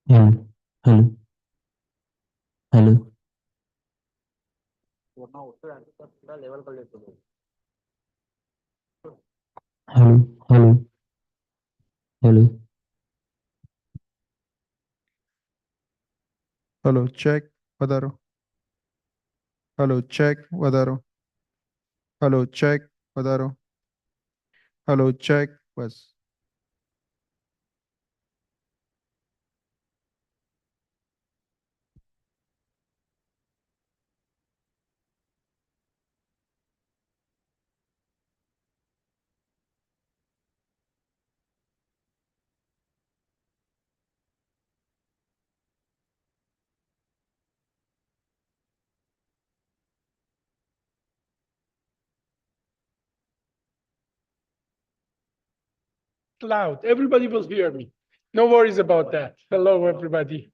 Hello, hello, hello, hello, hello, hello, Hello, check. Vadaro. Hello, check. Vadaro. Hello, check. Vadaro. Hello, check. Was. Loud. Everybody will hear me. No worries about that. Hello, everybody.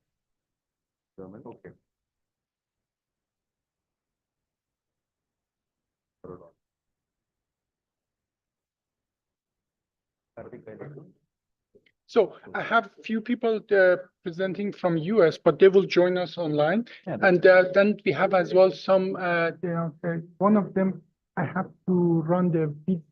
So I have few people presenting from US, but they will join us online. And then we have as well some, one of them, I have to run the video.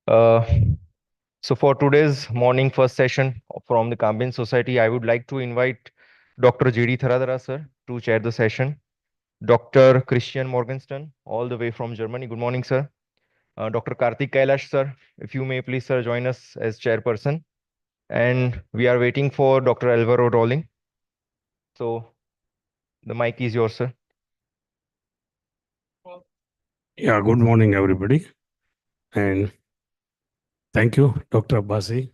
Uh, so for today's morning first session from the Kambin Society, I would like to invite Dr. J.D. Tharadara, sir, to chair the session. Dr. Christian Morgenstern, all the way from Germany. Good morning, sir. Dr. Karthik Kailash, sir, if you may please, sir, join us as chairperson. And we are waiting for Dr. Alvaro Rolling. So the mic is yours, sir. Yeah, good morning, everybody. And thank you, Dr. Abbasi,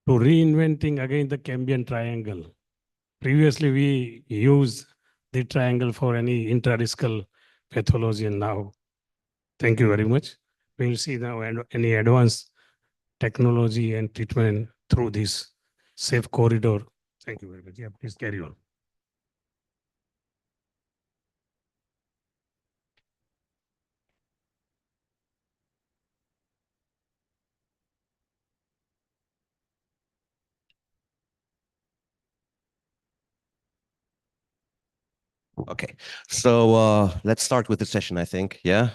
to reinventing again the Cambian triangle. Previously, we used the triangle for any intradiscal pathology, and now, thank you very much. We'll see now any advanced technology and treatment through this safe corridor. Thank you very much. Yeah, please carry on. Okay, so let's start with the session, I think. Yeah,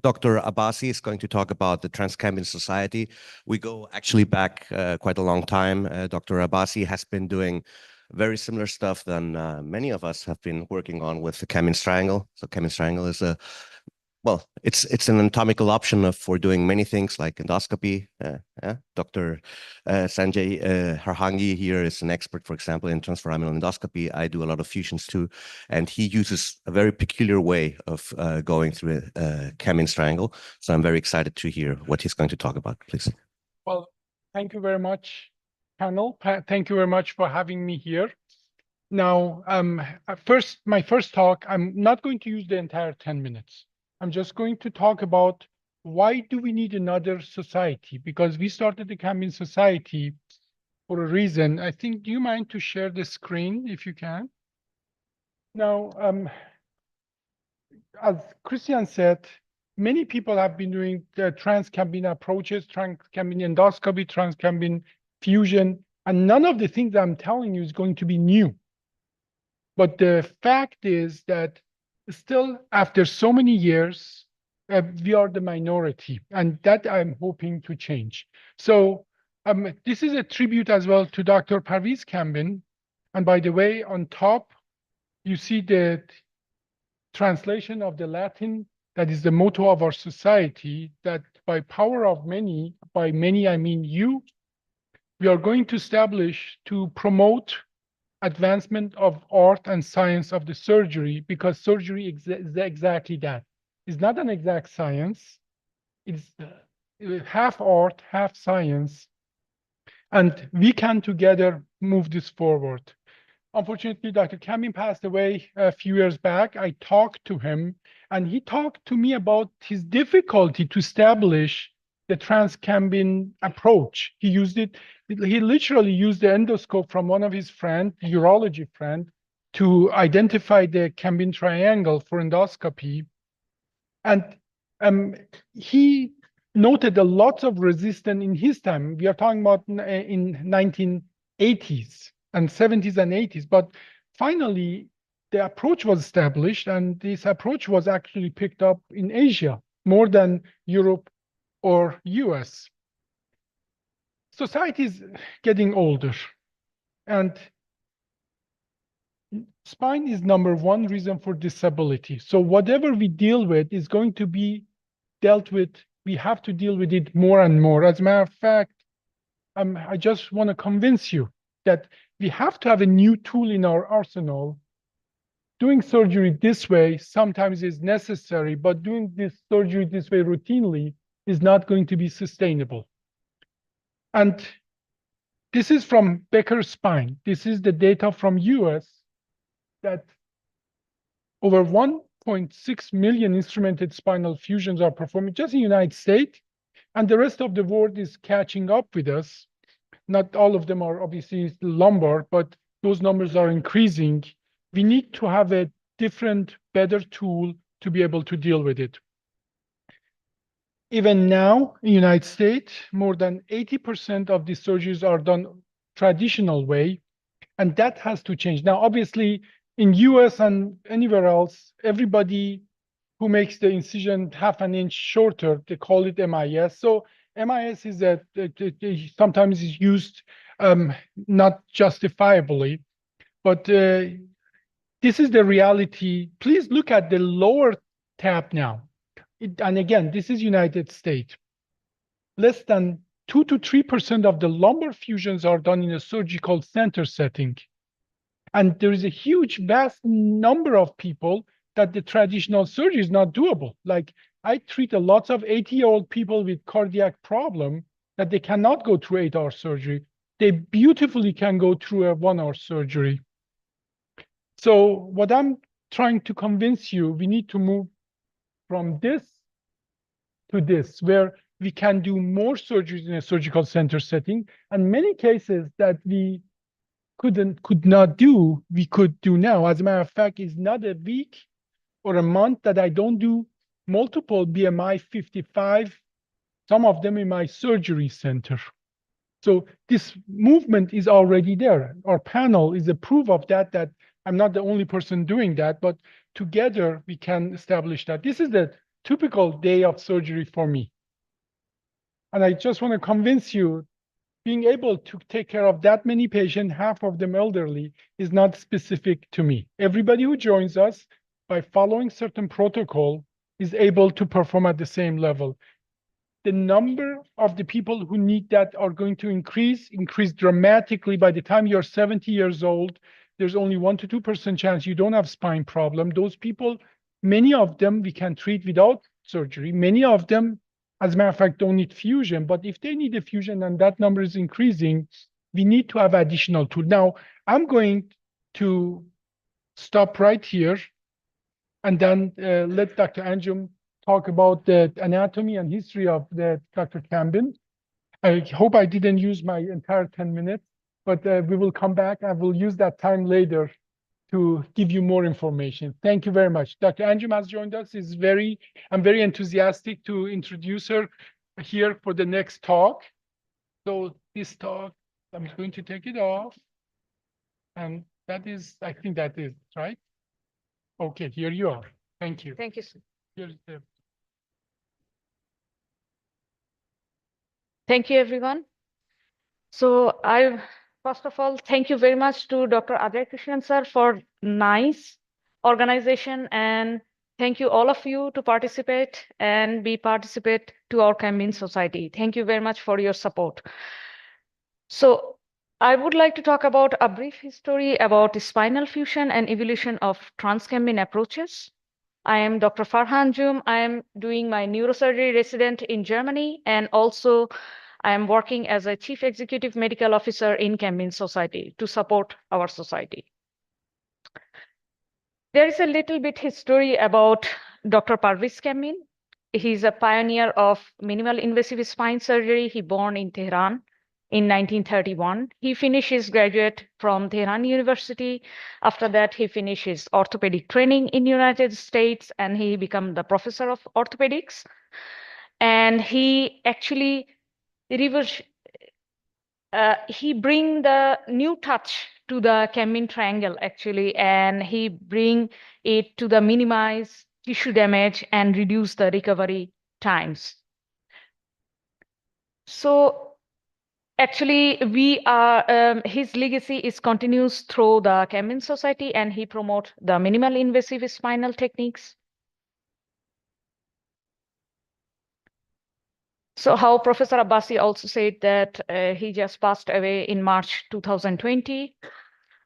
Dr. Abbasi is going to talk about the Transcambin Society. We go actually back quite a long time. Dr. Abbasi has been doing very similar stuff than many of us have been working on with the Camin's Triangle. So Camin's Triangle is a well, it's an anatomical option for doing many things like endoscopy. Dr. Sanjay Harhangi here is an expert, for example, in transforaminal endoscopy. I do a lot of fusions too, and he uses a very peculiar way of going through a Camin's triangle. So I'm very excited to hear what he's going to talk about, please. Well, thank you very much, panel. Thank you very much for having me here. Now, my first talk, I'm not going to use the entire 10 minutes. I'm just going to talk about why do we need another society? Because we started the Cambin Society for a reason. I think, do you mind to share the screen if you can? Now, as Christian said, many people have been doing the transcambin approaches, transcambin endoscopy, transcambin fusion, and none of the things I'm telling you is going to be new. But the fact is that still, after so many years, we are the minority, and that I'm hoping to change. So this is a tribute as well to Dr. Parviz Kambin. And by the way, on top, you see the translation of the Latin that is the motto of our society, that by power of many, by many I mean you, we are going to establish to promote advancement of art and science of the surgery, because surgery is exactly that. It's not an exact science. It's half art, half science. And we can together move this forward. Unfortunately, Dr. Kamin passed away a few years back. I talked to him, and he talked to me about his difficulty to establish the transcambin approach. He literally used the endoscope from one of his friends, urology friend, to identify the Cambion triangle for endoscopy. And he noted a lot of resistance in his time. We are talking about in 1980s and 70s and 80s. But finally, the approach was established, and this approach was actually picked up in Asia more than Europe or US. Society is getting older, and spine is number one reason for disability. So whatever we deal with is going to be dealt with. We have to deal with it more and more. As a matter of fact, I just want to convince you that we have to have a new tool in our arsenal. Doing surgery this way sometimes is necessary, but doing this surgery this way routinely is not going to be sustainable. And this is from Becker Spine. This is the data from US that over 1.6 million instrumented spinal fusions are performed just in the United States, and the rest of the world is catching up with us. Not all of them are obviously lumbar, but those numbers are increasing. We need to have a different, better tool to be able to deal with it. Even now, in the United States, more than 80% of these surgeries are done traditional way, and that has to change. Now, obviously, in US and anywhere else, everybody who makes the incision half an inch shorter, they call it MIS. So MIS is sometimes is used not justifiably, but this is the reality. Please look at the lower tab now. And again, this is United States. Less than 2 to 3% of the lumbar fusions are done in a surgical center setting. And there is a huge, vast number of people that the traditional surgery is not doable. Like I treat a lot of 80-year-old people with cardiac problem that they cannot go through 8-hour surgery. They beautifully can go through a 1-hour surgery. So what I'm trying to convince you, we need to move from this to this, where we can do more surgeries in a surgical center setting. And many cases that we could not do, we could do now. As a matter of fact, it's not a week or a month that I don't do multiple BMI 55, some of them in my surgery center. So this movement is already there. Our panel is a proof of that, that I'm not the only person doing that, but together we can establish that. This is the typical day of surgery for me. And I just want to convince you, being able to take care of that many patients, half of them elderly, is not specific to me. Everybody who joins us by following certain protocol is able to perform at the same level. The number of the people who need that are going to increase dramatically. By the time you're 70 years old, there's only 1 to 2% chance you don't have spine problem. Those people, many of them we can treat without surgery. Many of them, as a matter of fact, don't need fusion. But if they need a fusion and that number is increasing, we need to have additional tool. Now, I'm going to stop right here and then let Dr. Anjum talk about the anatomy and history of the Dr. Cambion. I hope I didn't use my entire 10 minutes, but we will come back. I will use that time later to give you more information. Thank you very much. Dr. Anjum has joined us. I'm very enthusiastic to introduce her here for the next talk. So this talk, I'm going to take it off. And that is, I think that is, right? Okay, here you are. Thank you. Thank you, sir. Here's the Thank you, everyone. So first of all, thank you very much to Dr. Ajay Krishnan, sir, for nice organization. And thank you all of you to participate to our Cambion Society. Thank you very much for your support. So I would like to talk about a brief history about spinal fusion and evolution of transcambion approaches. I am Dr. Farhan Jum. I am doing my neurosurgery resident in Germany, and also I am working as a Chief Executive Medical Officer in Cambion Society to support our society. There is a little bit history about Dr. Parviz Cambion. He's a pioneer of minimal invasive spine surgery. He born in Tehran. in 1931. He finished his graduate from Tehran University. After that, he finished his orthopedic training in United States, and he became the professor of orthopedics. And he actually he bring the new touch to the Cambian triangle actually, and he bring it to the minimize tissue damage and reduce the recovery times. So actually, his legacy is continues through the Cambian Society, and he promote the minimal invasive spinal techniques. So how Professor Abbasi also said that he just passed away in March 2020,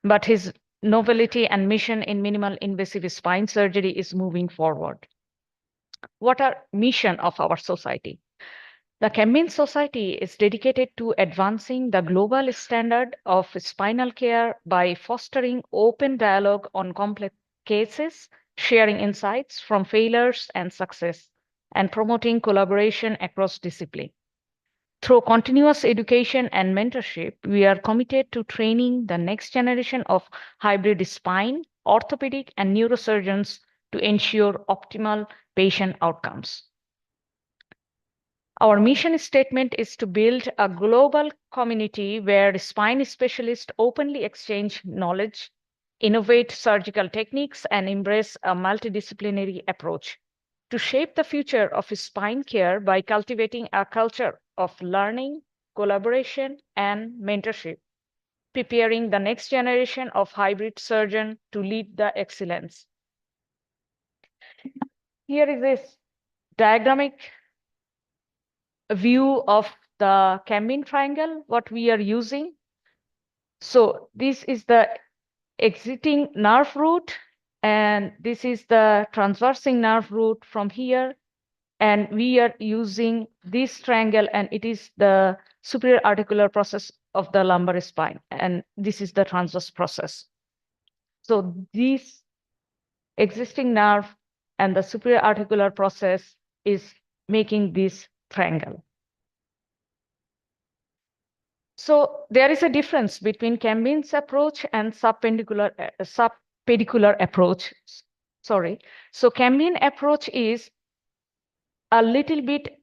but his novelty and mission in minimal invasive spine surgery is moving forward. What are mission of our society? The Cambian Society is dedicated to advancing the global standard of spinal care by fostering open dialogue on complex cases, sharing insights from failures and success, and promoting collaboration across discipline. Through continuous education and mentorship, we are committed to training the next generation of hybrid spine, orthopedic, and neurosurgeons to ensure optimal patient outcomes. Our mission statement is to build a global community where spine specialists openly exchange knowledge, innovate surgical techniques, and embrace a multidisciplinary approach to shape the future of spine care by cultivating a culture of learning, collaboration, and mentorship, preparing the next generation of hybrid surgeons to lead the excellence. Here is this diagrammatic view of the Cambian triangle, what we are using. So this is the exiting nerve root, and this is the transversing nerve root from here. And we are using this triangle, and it is the superior articular process of the lumbar spine. And this is the transverse process. So this existing nerve and the superior articular process is making this triangle. So there is a difference between Cambian's approach and subpedicular approach. Sorry. So Cambian approach is a little bit,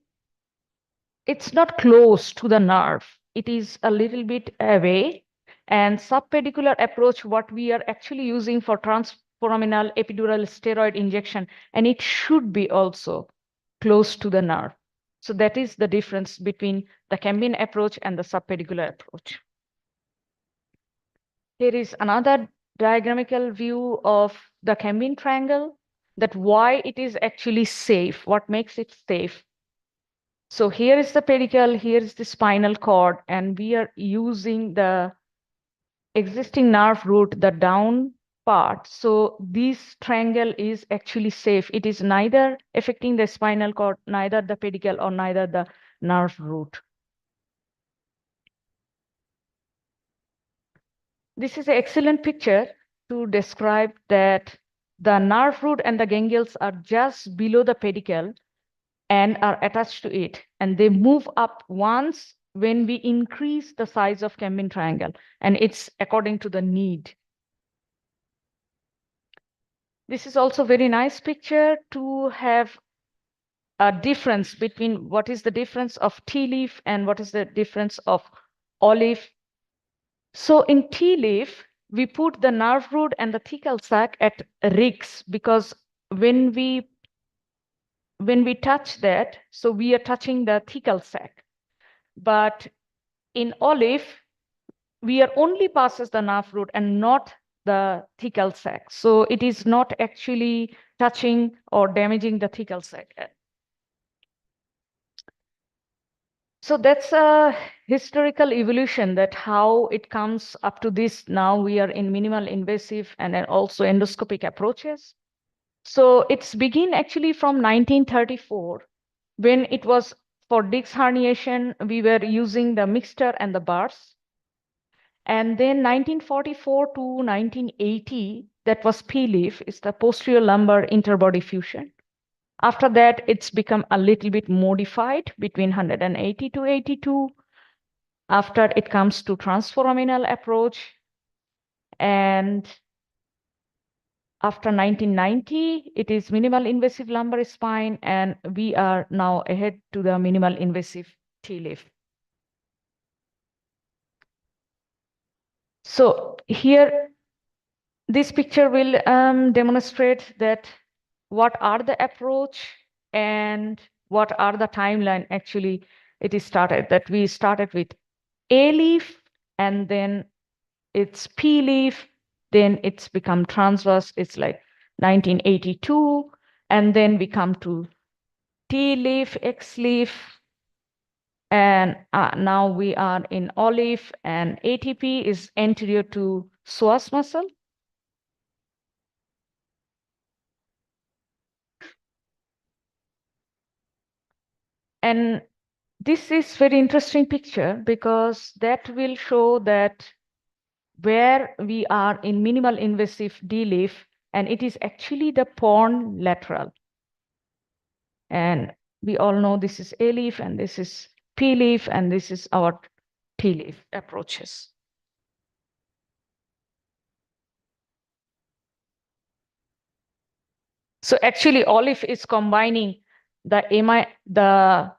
it's not close to the nerve. It is a little bit away. And subpedicular approach, what we are actually using for transforaminal epidural steroid injection, and it should be also close to the nerve. So that is the difference between the Cambian approach and the subpedicular approach. Here is another diagrammatical view of the Cambian triangle, that why it is actually safe, what makes it safe. So here is the pedicle, here is the spinal cord, and we are using the existing nerve root, the down part. So this triangle is actually safe. It is neither affecting the spinal cord, neither the pedicle, or neither the nerve root. This is an excellent picture to describe that the nerve root and the ganglions are just below the pedicle and are attached to it. And they move up once when we increase the size of Cambian triangle. And it's according to the need. This is also a very nice picture to have a difference between what is the difference of T-leaf and what is the difference of olive. So in T-leaf, we put the nerve root and the thecal sac at rigs, because when we touch that, so we are touching the thecal sac. But in olive, we are only passes the nerve root and not the thecal sac. So it is not actually touching or damaging the thecal sac. So that's a historical evolution, that how it comes up to this. Now we are in minimal invasive and then also endoscopic approaches. So it's begin actually from 1934, when it was for disc herniation, we were using the mixture and the bars. And then 1944 to 1980, that was P-leaf, is the posterior lumbar interbody fusion. After that, it's become a little bit modified between 180 to 82. After it comes to transforaminal approach. And after 1990, it is minimal invasive lumbar spine, and we are now ahead to the minimal invasive T-leaf. So here, this picture will demonstrate that what are the approach and what are the timeline actually it is started. That we started with A-leaf, and then it's P-leaf, then it's become transverse, it's like 1982, and then we come to T-leaf, X-leaf, and now we are in O-leaf, and ATP is anterior to psoas muscle. And this is very interesting picture because that will show that where we are in minimal invasive D-leaf, and it is actually the porn lateral. And we all know this is A-leaf, and this is P-leaf, and this is our T-leaf approaches. So actually, O-leaf is combining the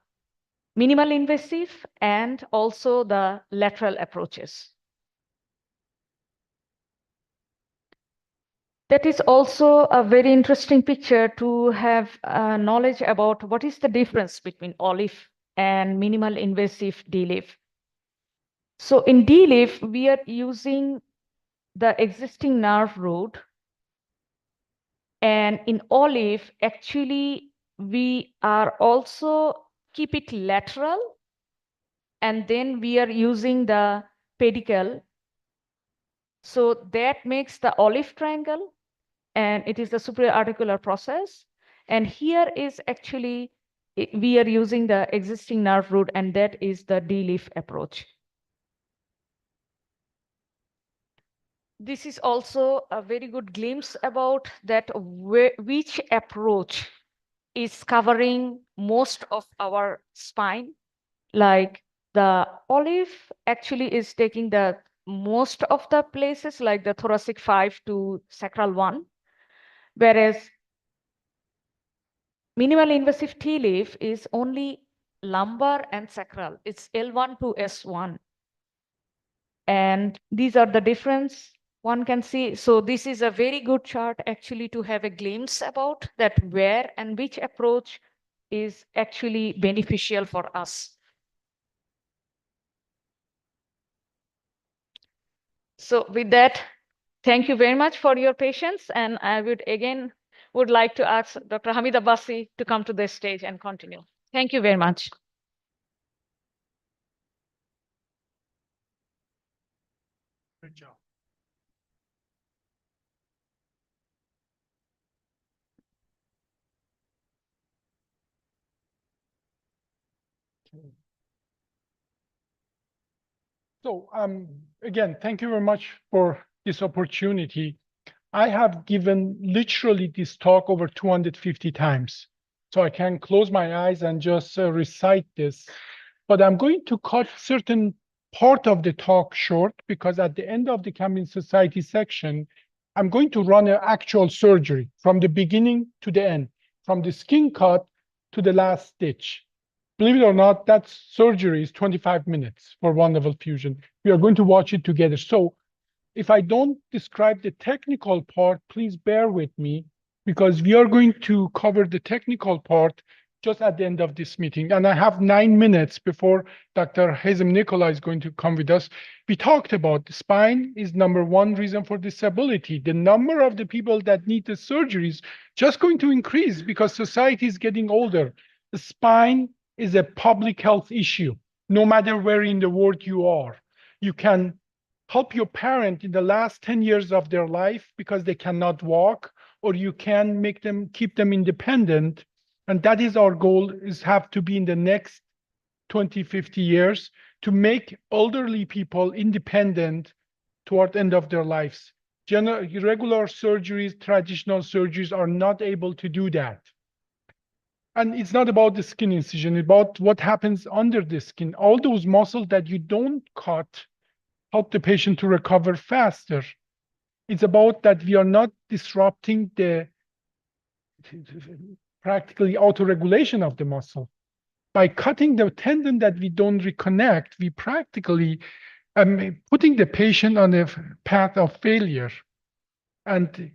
minimal invasive and also the lateral approaches. That is also a very interesting picture to have knowledge about what is the difference between O-leaf and minimal invasive D-leaf. So in D-leaf, we are using the existing nerve root. And in O-leaf, actually, we are also keep it lateral. And then we are using the pedicle. So that makes the O-leaf triangle. And it is the superior articular process. And here is actually, we are using the existing nerve root, and that is the D-leaf approach. This is also a very good glimpse about that which approach is covering most of our spine. Like the O-leaf actually is taking the most of the places, like the thoracic 5 to sacral 1. Whereas minimal invasive T-leaf is only lumbar and sacral. It's L1 to S1. And these are the difference one can see. So this is a very good chart actually to have a glimpse about that where and which approach is actually beneficial for us. So with that, thank you very much for your patience. And I would like to ask Dr. Hamid Abbasi to come to the stage and continue. Thank you very much. Good job. So again, thank you very much for this opportunity. I have given literally this talk over 250 times. So I can close my eyes and just recite this. But I'm going to cut certain part of the talk short because at the end of the Cambion Society section, I'm going to run an actual surgery from the beginning to the end, from the skin cut to the last stitch. Believe it or not, that surgery is 25 minutes for one level fusion. We are going to watch it together. So if I don't describe the technical part, please bear with me because we are going to cover the technical part just at the end of this meeting. And I have 9 minutes before Dr. Hazem Nicola is going to come with us. We talked about the spine is #1 reason for disability. The number of the people that need the surgery is just going to increase because society is getting older. The spine is a public health issue, no matter where in the world you are. You can help your parent in the last 10 years of their life because they cannot walk, or you can make them, keep them independent. And that is our goal, is have to be in the next 20, 50 years to make elderly people independent toward the end of their lives. Regular surgeries, traditional surgeries are not able to do that. And it's not about the skin incision, it's about what happens under the skin. All those muscles that you don't cut help the patient to recover faster. It's about that we are not disrupting the practically autoregulation of the muscle. By cutting the tendon that we don't reconnect, we practically putting the patient on a path of failure. And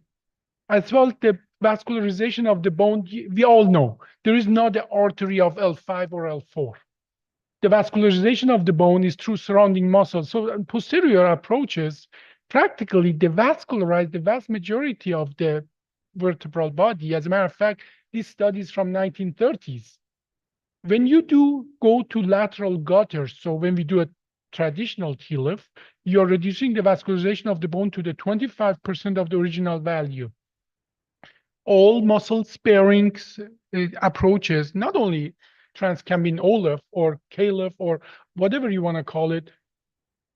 as well, the vascularization of the bone, we all know there is not the artery of L5 or L4. The vascularization of the bone is through surrounding muscles. So posterior approaches practically devascularize the vast majority of the vertebral body. As a matter of fact, this study is from 1930s. When you do go to lateral gutters, so when we do a traditional TLIF, you're reducing the vascularization of the bone to the 25% of the original value. All muscle sparing approaches, not only transcambin OLIF or KLIF or whatever you want to call it,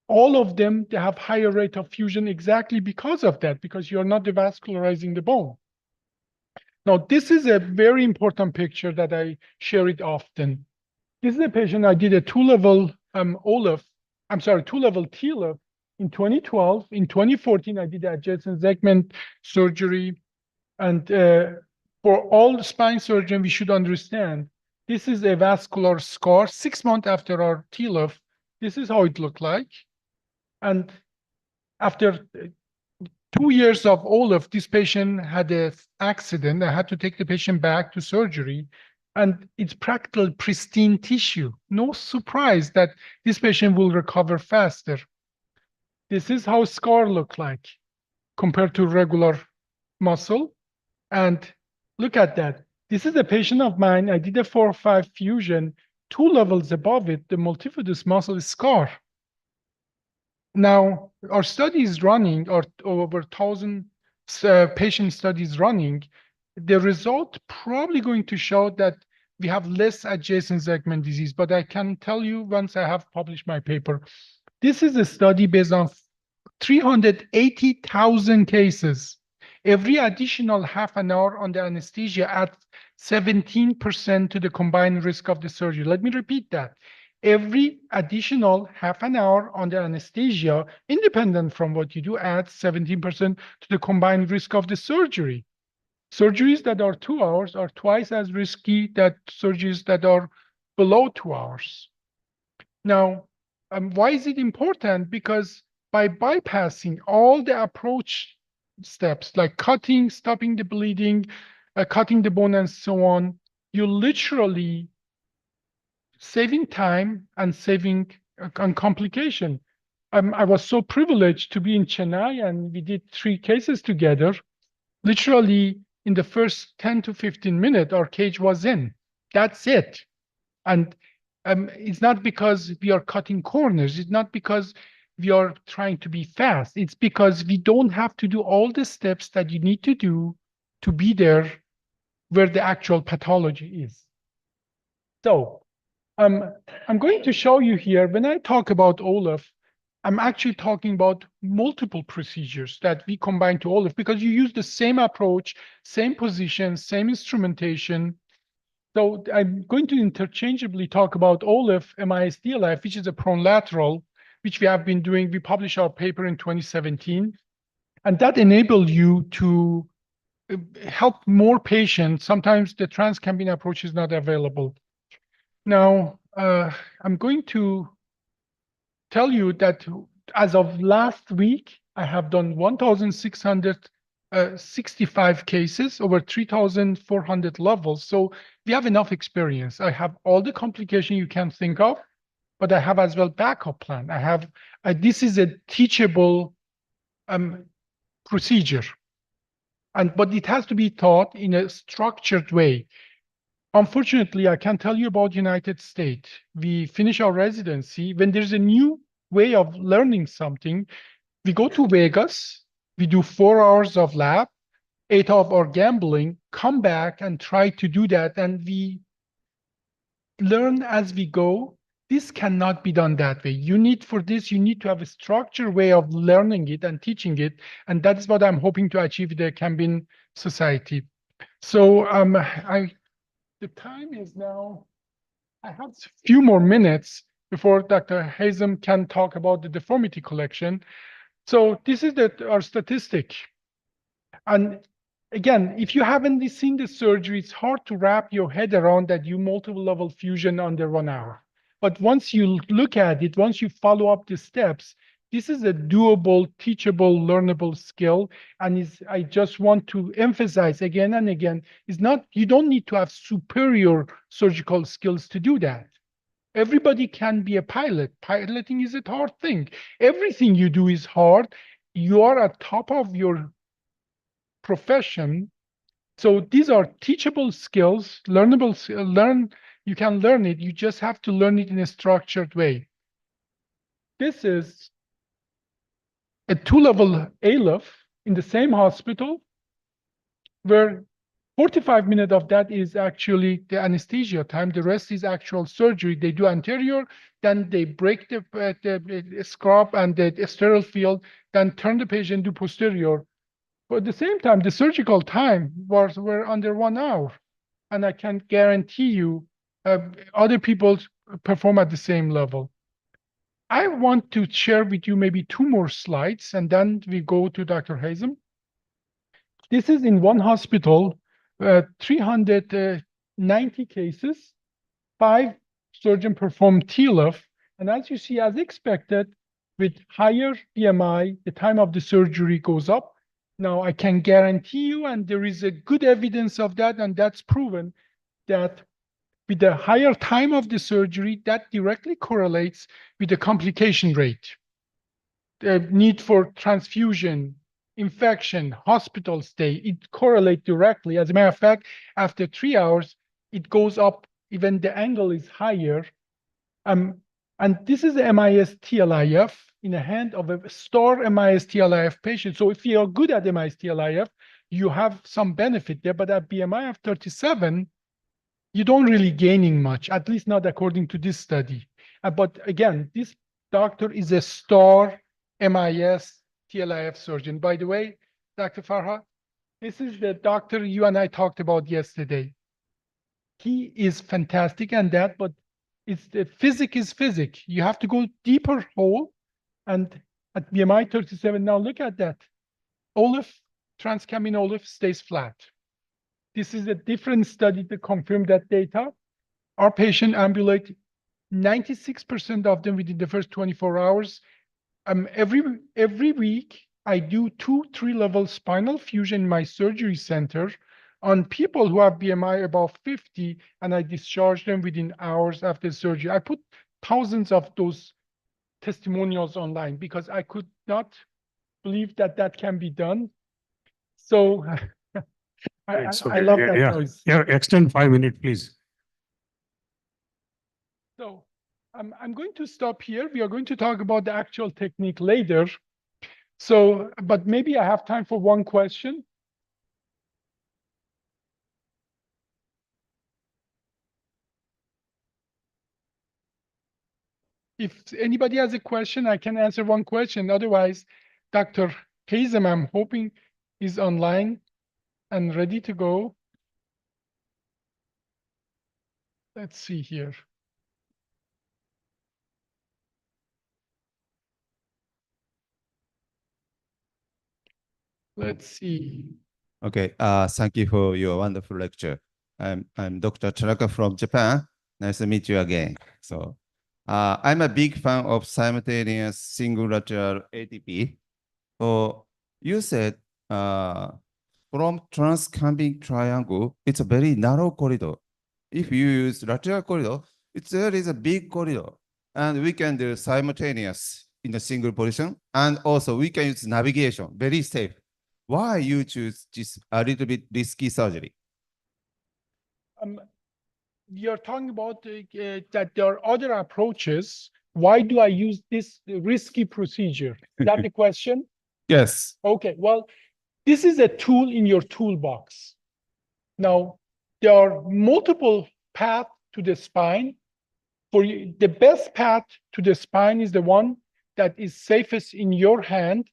all of them, they have higher rate of fusion exactly because of that, because you're not devascularizing the bone. Now, this is a very important picture that I share it often. This is a patient I did a two-level OLIF, two-level TLIF in 2012. In 2014, I did adjacent segment surgery. And for all spine surgeons, we should understand, this is a vascular scar 6 months after our TLIF. This is how it looked like. And after 2 years of OLIF, this patient had an accident. I had to take the patient back to surgery. And it's practically pristine tissue. No surprise that this patient will recover faster. This is how scar look like compared to regular muscle. And look at that. This is a patient of mine. I did a 4-5 fusion. 2 levels above it, the multifidus muscle is scar. Now, our study is running, or over 1,000 patient studies running. The result probably going to show that we have less adjacent segment disease, but I can tell you once I have published my paper. This is a study based on 380,000 cases. Every additional half an hour on the anesthesia adds 17% to the combined risk of the surgery. Let me repeat that. Every additional half an hour on the anesthesia, independent from what you do, adds 17% to the combined risk of the surgery. Surgeries that are 2 hours are twice as risky than surgeries that are below 2 hours. Now, why is it important? Because by bypassing all the approach steps like cutting, stopping the bleeding, cutting the bone, and so on, you literally saving time and saving on complication. I was so privileged to be in Chennai, and we did 3 cases together. Literally, in the first 10 to 15 minutes, our cage was in. That's it. And it's not because we are cutting corners. It's not because we are trying to be fast. It's because we don't have to do all the steps that you need to do to be there where the actual pathology is. So I'm going to show you here, when I talk about OLIF, I'm actually talking about multiple procedures that we combine to OLIF, because you use the same approach, same position, same instrumentation. So I'm going to interchangeably talk about OLIF, MIS, DLIF, which is a prone lateral, which we have been doing. We published our paper in 2017. And that enabled you to help more patients. Sometimes the transcambin approach is not available. Now, I'm going to tell you that as of last week, I have done 1,665 cases, over 3,400 levels. So we have enough experience. I have all the complications you can think of, but I have as well backup plan. I have, this is a teachable procedure, but it has to be taught in a structured way. Unfortunately, I can't tell you about United States. We finish our residency. When there's a new way of learning something, we go to Vegas, we do 4 hours of lab, 8 of our gambling, come back and try to do that, and we learn as we go. This cannot be done that way. You need for this, you need to have a structured way of learning it and teaching it, and that's what I'm hoping to achieve with the Cambin Society. So the time is now, I have a few more minutes before Dr. Hazem can talk about the deformity collection. So this is our statistic. And again, if you haven't seen the surgery, it's hard to wrap your head around that you multiple level fusion under 1 hour. But once you look at it, once you follow up the steps, this is a doable, teachable, learnable skill. And I just want to emphasize again and again, is not, you don't need to have superior surgical skills to do that. Everybody can be a pilot. Piloting is a hard thing. Everything you do is hard. You are at top of your profession. So these are teachable skills, learnable, you can learn it. You just have to learn it in a structured way. This is a 2-level ALIF in the same hospital where 45 minutes of that is actually the anesthesia time. The rest is actual surgery. They do anterior, then they break the scrub and the sterile field, then turn the patient to posterior. But at the same time, the surgical time were under 1 hour. And I can guarantee you other people perform at the same level. I want to share with you maybe 2 more slides, and then we go to Dr. Hazem. This is in one hospital, 390 cases, 5 surgeons performed TLIF. And as you see, as expected, with higher BMI, the time of the surgery goes up. Now, I can guarantee you, and there is a good evidence of that, and that's proven, that with the higher time of the surgery, that directly correlates with the complication rate. The need for transfusion, infection, hospital stay, it correlates directly. As a matter of fact, after 3 hours, it goes up, even the angle is higher. And this is the MIS TLIF in the hand of a star MIS TLIF patient. So if you are good at MIS TLIF, you have some benefit there, but at BMI of 37, you don't really gaining much, at least not according to this study. But again, this doctor is a star MIS TLIF surgeon. By the way, Dr. Farha, this is the doctor you and I talked about yesterday. He is fantastic and that, but it's the physics is physics. You have to go deeper hole, and at BMI 37, now look at that. Olif, transcamin Olif stays flat. This is a different study to confirm that data. Our patient ambulate 96% of them within the first 24 hours. Every week, I do 2-3 level spinal fusion in my surgery center on people who have BMI above 50, and I discharge them within hours after surgery. I put thousands of those testimonials online because I could not believe that that can be done. So I love that choice. Yeah, extend 5 minutes, please. So I'm going to stop here. We are going to talk about the actual technique later. So, but maybe I have time for one question. If anybody has a question, I can answer one question. Otherwise, Dr. Hazem, I'm hoping, is online and ready to go. Let's see here. Let's see. Okay, thank you for your wonderful lecture. I'm Dr. Tanaka from Japan. Nice to meet you again. So, I'm a big fan of simultaneous single lateral ATP. So, you said from transcumbing triangle, it's a very narrow corridor. If you use lateral corridor, there is a big corridor, and we can do simultaneous in a single position, and also we can use navigation, very safe. Why you choose this a little bit risky surgery? You're talking about that there are other approaches. Why do I use this risky procedure? Is that the question? Yes. Okay, well, this is a tool in your toolbox. Now, there are multiple paths to the spine. For you, the best path to the spine is the one that is safest in your hand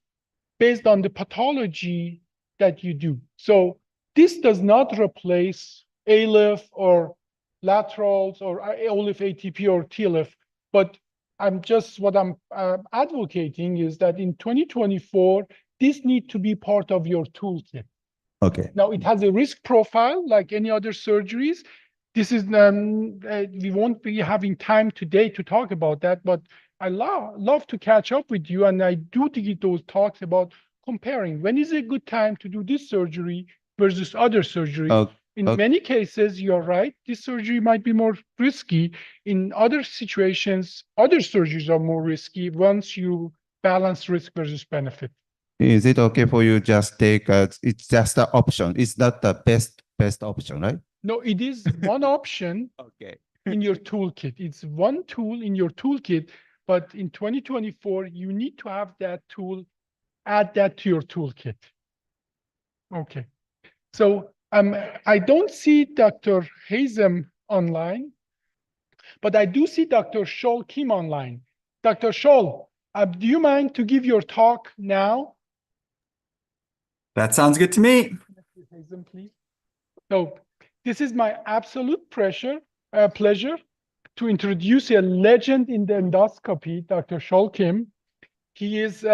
based on the pathology that you do. So this does not replace ALIF or laterals or OLIF ATP or TLIF. But what I'm advocating is that in 2024, this need to be part of your toolkit. Okay. Now, it has a risk profile like any other surgeries. This is, we won't be having time today to talk about that, but I love to catch up with you. And I do give those talks about comparing when is a good time to do this surgery versus other surgery. In many cases, you're right, this surgery might be more risky. In other situations, other surgeries are more risky once you balance risk versus benefit. Is it okay for you just take it's just an option? It's not the best option, right? No, it is one option Okay. in your toolkit. It's one tool in your toolkit, but in 2024, you need to have that tool, add that to your toolkit. Okay. So I don't see Dr. Hazem online, but I do see Dr. Scholl Kim online. Dr. Scholl, do you mind to give your talk now? That sounds good to me. Hazem, please. So this is my absolute pleasure to introduce a legend in the endoscopy, Dr. Scholl Kim. He is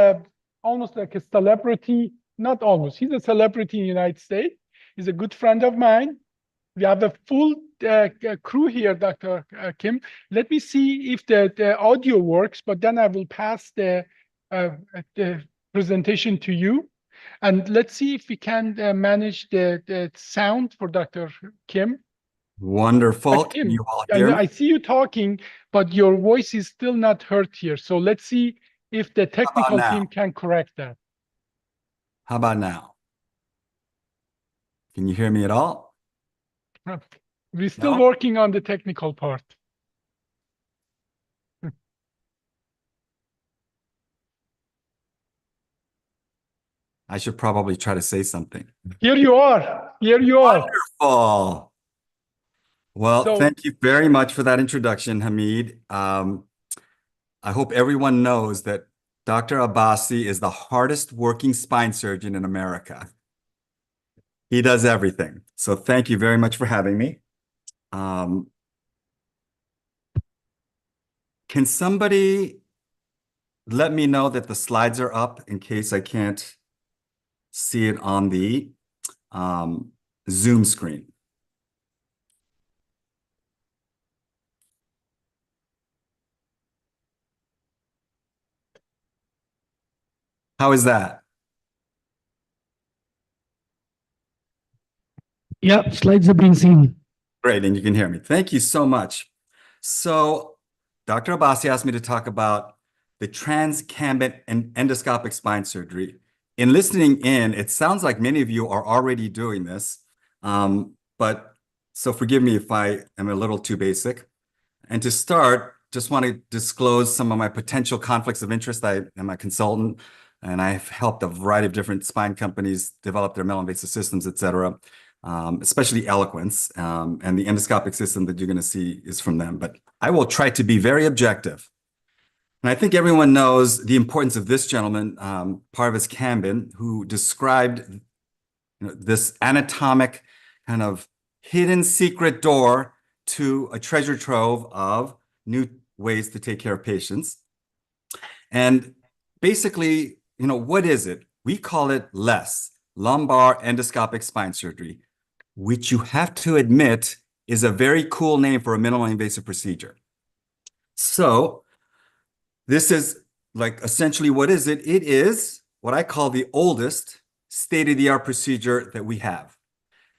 almost like a celebrity, not almost, he's a celebrity in the United States. He's a good friend of mine. We have a full crew here, Dr. Kim. Let me see if the audio works, but then I will pass the presentation to you. And let's see if we can manage the sound for Dr. Kim. Wonderful. Kim, Can you all hear me? I see you talking, but your voice is still not heard here. So let's see if the technical now? team can correct that. How about now? Can you hear me at all? We're still No? working on the technical part. I should probably try to say something. Here you are. Here you are. Wonderful. Well, So- thank you very much for that introduction, Hamid. I hope everyone knows that Dr. Abbasi is the hardest working spine surgeon in America. He does everything. So thank you very much for having me. Can somebody let me know that the slides are up in case I can't see it on the Zoom screen? How is that? Yeah, slides are being seen. Great, and you can hear me. Thank you so much. So Dr. Abbasi asked me to talk about the transcambent and endoscopic spine surgery. In listening in, it sounds like many of you are already doing this, but so forgive me if I am a little too basic. And to start, just want to disclose some of my potential conflicts of interest. I am a consultant, and I've helped a variety of different spine companies develop their minimally invasive systems, et cetera. Especially Eloquence, and the endoscopic system that you're going to see is from them. But I will try to be very objective. And I think everyone knows the importance of this gentleman, Parvis Kambin, who described this anatomic kind of hidden secret door to a treasure trove of new ways to take care of patients. And basically, what is it? We call it LESS, lumbar endoscopic spine surgery, which you have to admit is a very cool name for a minimally invasive procedure. So this is like essentially what is it? It is what I call the oldest state-of-the-art procedure that we have,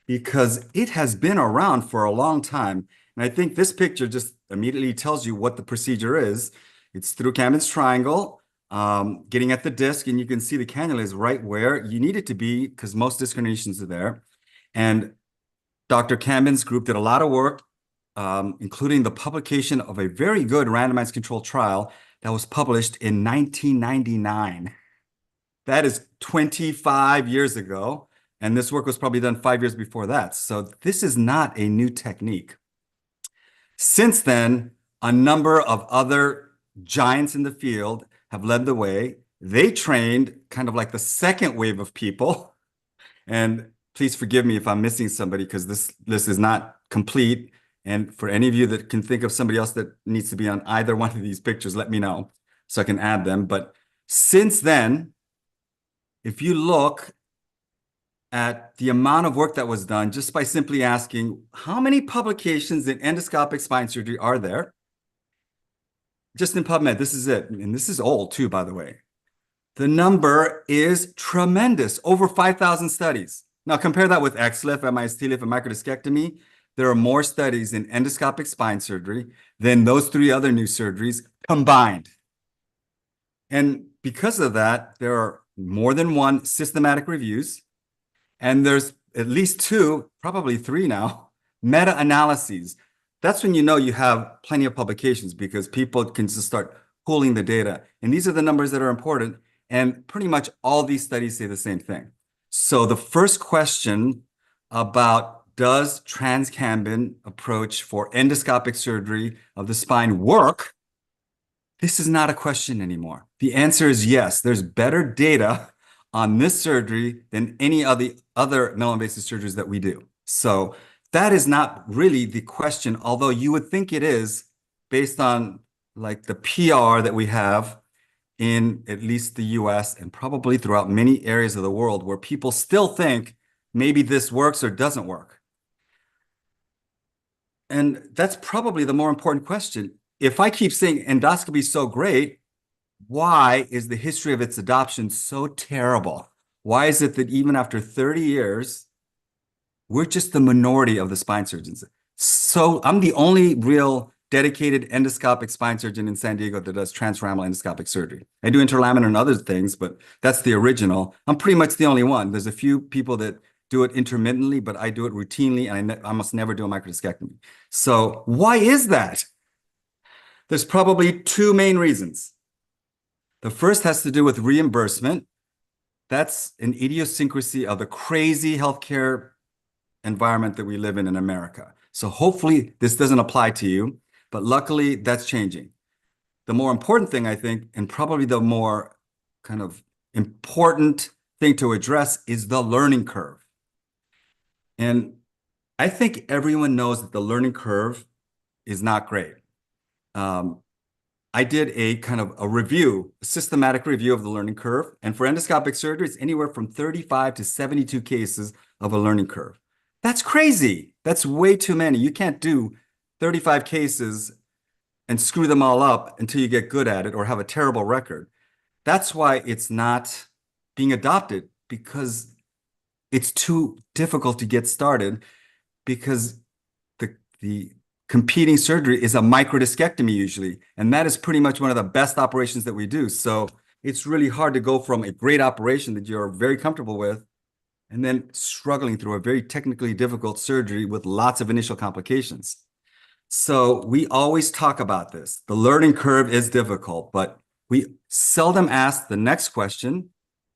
because it has been around for a long time. And I think this picture just immediately tells you what the procedure is. It's through Kambin's triangle, getting at the disc, and you can see the cannula is right where you need it to be because most disc herniations are there. And Dr. Kambin's group did a lot of work, including the publication of a very good randomized controlled trial that was published in 1999. That is 25 years ago. And this work was probably done 5 years before that. So this is not a new technique. Since then, a number of other giants in the field have led the way. They trained kind of like the second wave of people. And please forgive me if I'm missing somebody because this list is not complete. And for any of you that can think of somebody else that needs to be on either one of these pictures, let me know so I can add them. But since then, if you look at the amount of work that was done just by simply asking how many publications in endoscopic spine surgery are there? Just in PubMed, this is it. And this is old too, by the way. The number is tremendous, over 5,000 studies. Now compare that with XLIF, MIST-LIF, and microdiscectomy. There are more studies in endoscopic spine surgery than those 3 other new surgeries combined. And because of that, there are more than 1 systematic reviews, and there's at least 2, probably 3 now, meta-analyses. That's when you know you have plenty of publications because people can just start pooling the data. And these are the numbers that are important. And pretty much all these studies say the same thing. So the first question about does transcambin approach for endoscopic surgery of the spine work? This is not a question anymore. The answer is yes. There's better data on this surgery than any of the other minimally invasive surgeries that we do. So that is not really the question, although you would think it is based on like the PR that we have in at least the US and probably throughout many areas of the world where people still think maybe this works or doesn't work. And that's probably the more important question. If I keep saying endoscopy is so great, why is the history of its adoption so terrible? Why is it that even after 30 years, we're just the minority of the spine surgeons? So I'm the only real dedicated endoscopic spine surgeon in San Diego that does transforaminal endoscopic surgery. I do interlaminar and other things, but that's the original. I'm pretty much the only one. There's a few people that do it intermittently, but I do it routinely, and I almost never do a microdiscectomy. So why is that? There's probably 2 main reasons. The first has to do with reimbursement. That's an idiosyncrasy of the crazy healthcare environment that we live in America. So hopefully this doesn't apply to you, but luckily that's changing. The more important thing, I think, and probably the more kind of important thing to address is the learning curve. And I think everyone knows that the learning curve is not great. I did a kind of a review, a systematic review of the learning curve. And for endoscopic surgery, it's anywhere from 35 to 72 cases of a learning curve. That's crazy. That's way too many. You can't do 35 cases and screw them all up until you get good at it or have a terrible record. That's why it's not being adopted, because it's too difficult to get started, because the competing surgery is a microdiscectomy usually, and that is pretty much one of the best operations that we do. So it's really hard to go from a great operation that you're very comfortable with and then struggling through a very technically difficult surgery with lots of initial complications. So we always talk about this. The learning curve is difficult, but we seldom ask the next question,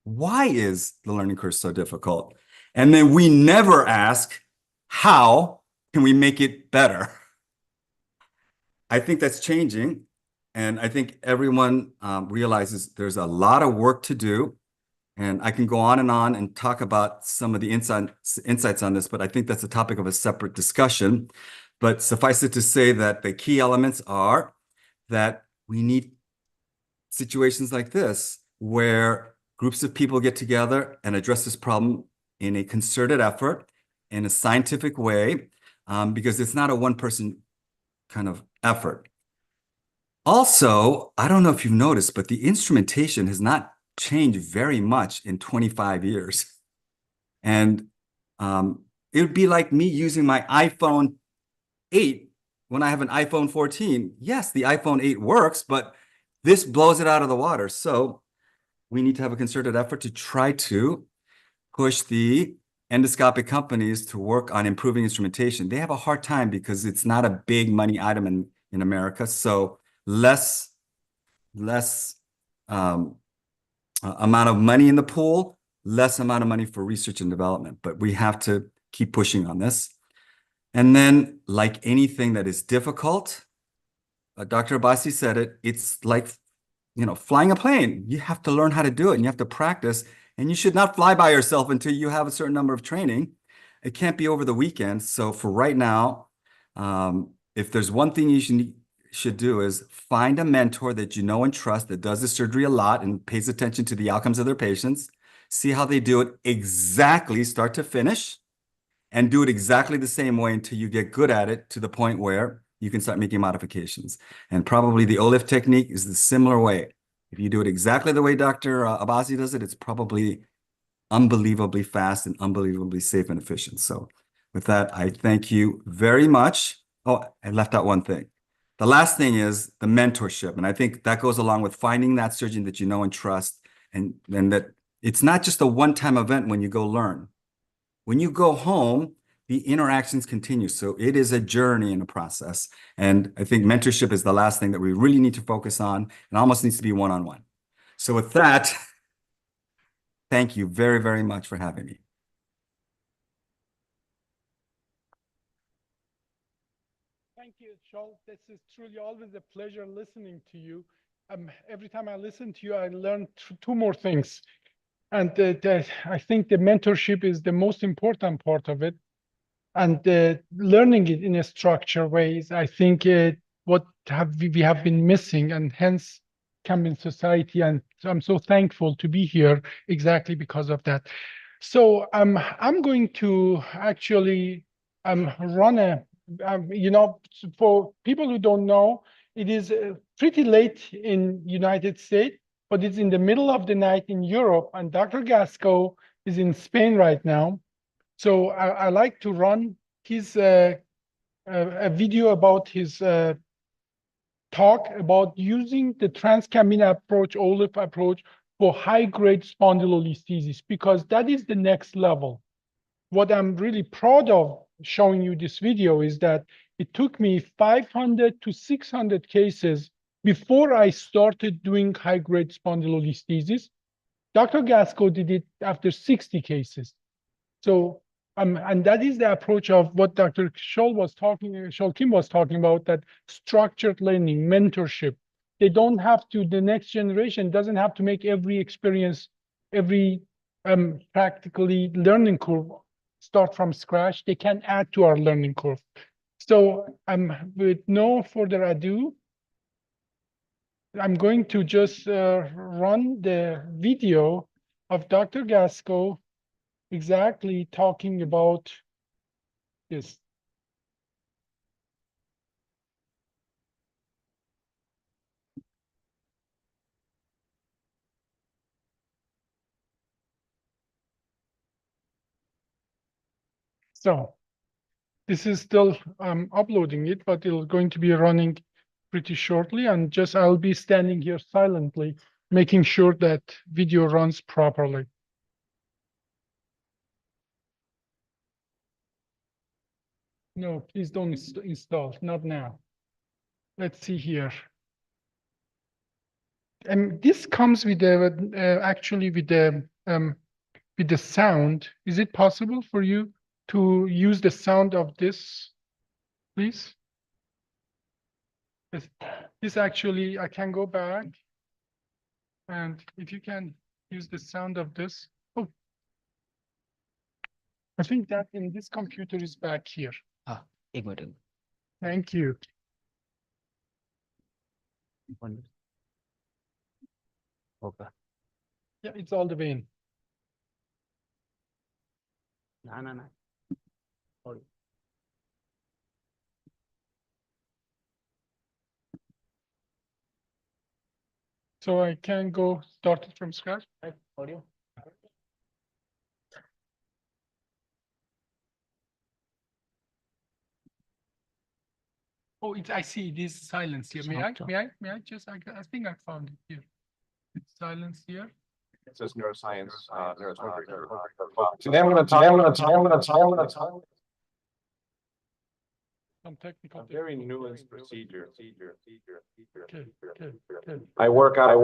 why is the learning curve so difficult? And then we never ask, how can we make it better? I think that's changing. And I think everyone realizes there's a lot of work to do. And I can go on and talk about some of the insights on this, but I think that's a topic of a separate discussion. But suffice it to say that the key elements are that we need situations like this where groups of people get together and address this problem in a concerted effort, in a scientific way, because it's not a one-person kind of effort. Also, I don't know if you've noticed, but the instrumentation has not changed very much in 25 years. And it would be like me using my iPhone 8 when I have an iPhone 14. Yes, the iPhone 8 works, but this blows it out of the water. So we need to have a concerted effort to try to push the endoscopic companies to work on improving instrumentation. They have a hard time because it's not a big money item in America. So less amount of money in the pool, less amount of money for research and development. But we have to keep pushing on this. And then, like anything that is difficult, Dr. Abbasi said it, it's like, flying a plane. You have to learn how to do it and you have to practice. And you should not fly by yourself until you have a certain number of training. It can't be over the weekend. So for right now, if there's one thing you should do is find a mentor that you know and trust that does the surgery a lot and pays attention to the outcomes of their patients. See how they do it exactly start to finish, and do it exactly the same way until you get good at it to the point where you can start making modifications. And probably the OLIF technique is the similar way. If you do it exactly the way Dr. Abbasi does it, it's probably unbelievably fast and unbelievably safe and efficient. So with that, I thank you very much. Oh, I left out one thing. The last thing is the mentorship. And I think that goes along with finding that surgeon that you know and trust, and that it's not just a one-time event when you go learn. When you go home, the interactions continue. So it is a journey and a process. And I think mentorship is the last thing that we really need to focus on, and almost needs to be one-on-one. So with that, thank you very, very much for having me. Thank you, Joel. This is truly always a pleasure listening to you. Every time I listen to you, I learn two more things. And I think the mentorship is the most important part of it. And learning it in a structured ways, I think what we have been missing, and hence Cambion Society. And so I'm so thankful to be here exactly because of that. So I'm going to actually run a, for people who don't know, it is pretty late in United States, but it's in the middle of the night in Europe, and Dr. Gasco is in Spain right now. So I like to run his a video about his talk about using the transcameral approach, OLIF approach, for high-grade spondylolisthesis, because that is the next level. What I'm really proud of showing you this video is that it took me 500 to 600 cases before I started doing high-grade spondylolisthesis. Dr. Gasco did it after 60 cases. So, and that is the approach of what Dr. Scholl Kim was talking about, that structured learning, mentorship. They don't have to, the next generation doesn't have to make every experience, every practically learning curve start from scratch. They can add to our learning curve. So with no further ado, I'm going to just run the video of Dr. Gasco exactly talking about this. So this is still uploading it, but it's going to be running pretty shortly, and just I'll be standing here silently, making sure that video runs properly. No, please don't install, not now. Let's see here. And this comes with the actually with the sound. Is it possible for you to use the sound of this, please? This actually, I can go back, and if you can use the sound of this. Oh, I think that in this computer is back here. Ah, एक minute. Thank you. Okay. Yeah, it's all the way in. No. Sorry. So I can go start it from scratch. Audio. Oh, I see it is silence here. May I just, I think I found it here. It's silence here. It says neuroscience, Today I'm gonna talk. Some technical. A very nuanced procedure. Okay. I work out.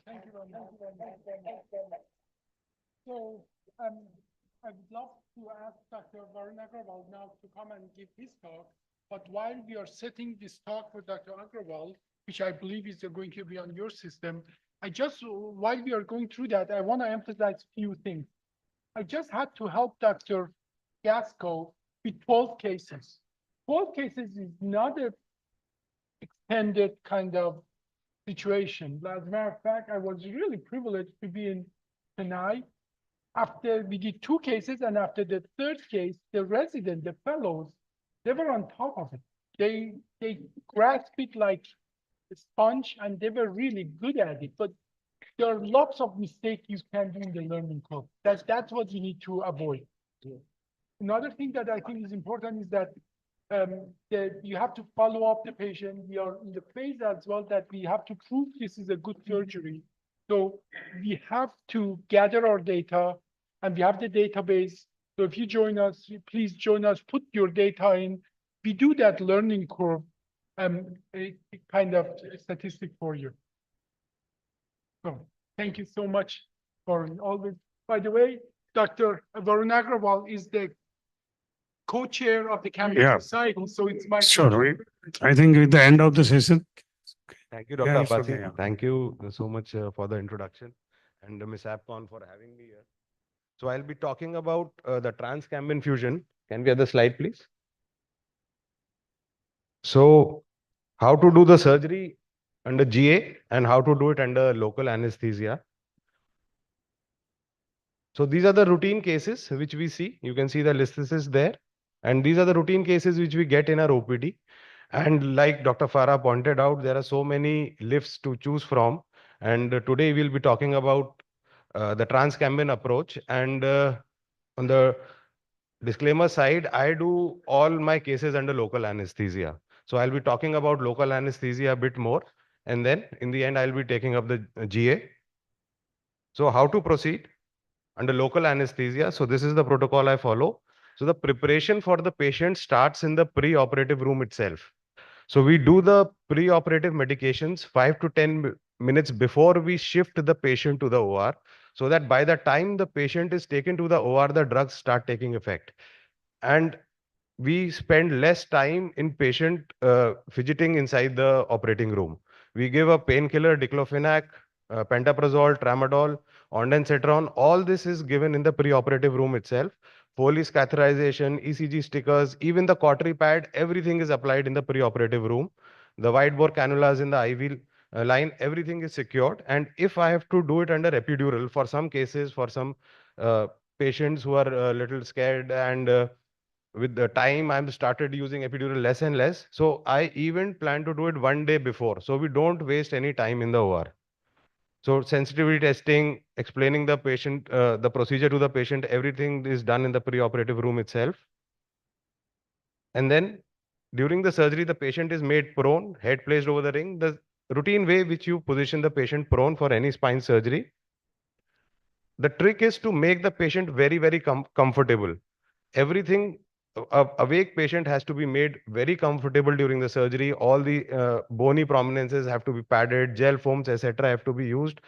Thank you very much. So, I would love to ask Dr. Varun Agrawal now to come and give his talk. But while we are setting this talk for Dr. Agrawal, which I believe is going to be on your system, while we are going through that, I want to emphasize a few things. I just had to help Dr. Gasco with 12 cases. 12 cases is not an extended kind of situation. As a matter of fact, I was really privileged to be in Chennai. After we did 2 cases, and after the 3rd case, the resident, the fellows, they were on top of it. They grasped it like a sponge, and they were really good at it. But there are lots of mistakes you can do in the learning curve. That's what you need to avoid. Another thing that I think is important is that you have to follow up the patient. We are in the phase as well that we have to prove this is a good surgery. So we have to gather our data, and we have the database. So if you join us, please join us, put your data in. We do that learning curve, a kind of statistic for you. So thank you so much for always. By the way, Dr. Varun Agrawal is the co-chair of the Campus Yeah. Society, so it's my Sure. pleasure. I think with the end of the session. Thank you, Dr. Yeah, it's Abbasi. okay, yeah. Thank you so much for the introduction, and MISSABCON for having me here. So I'll be talking about the transcambin fusion. Can we have the slide, please? So how to do the surgery under GA and how to do it under local anesthesia. So these are the routine cases which we see. You can see the list is there. And these are the routine cases which we get in our OPD. And like Dr. Farah pointed out, there are so many lifts to choose from. And today we'll be talking about the transcambin approach. And on the disclaimer side, I do all my cases under local anesthesia. So I'll be talking about local anesthesia a bit more. And then in the end, I'll be taking up the GA. So how to proceed under local anesthesia? So this is the protocol I follow. So the preparation for the patient starts in the pre-operative room itself. So we do the pre-operative medications 5 to 10 minutes before we shift the patient to the OR, so that by the time the patient is taken to the OR, the drugs start taking effect. And we spend less time in patient fidgeting inside the operating room. We give a painkiller, diclofenac, pantoprazole, tramadol, ondansetron. All this is given in the pre-operative room itself. Foley's catheterization, ECG stickers, even the cautery pad, everything is applied in the pre-operative room. The wide bore cannulas in the IV line, everything is secured. And if I have to do it under epidural, for some cases, for some patients who are a little scared and with the time I'm started using epidural less and less. So I even plan to do it one day before. So we don't waste any time in the OR. So sensitivity testing, explaining the patient, the procedure to the patient, everything is done in the pre-operative room itself. And then during the surgery, the patient is made prone, head placed over the ring. The routine way which you position the patient prone for any spine surgery. The trick is to make the patient very, very comfortable. Everything, a awake patient has to be made very comfortable during the surgery. All the bony prominences have to be padded, gel foams, etc. have to be used.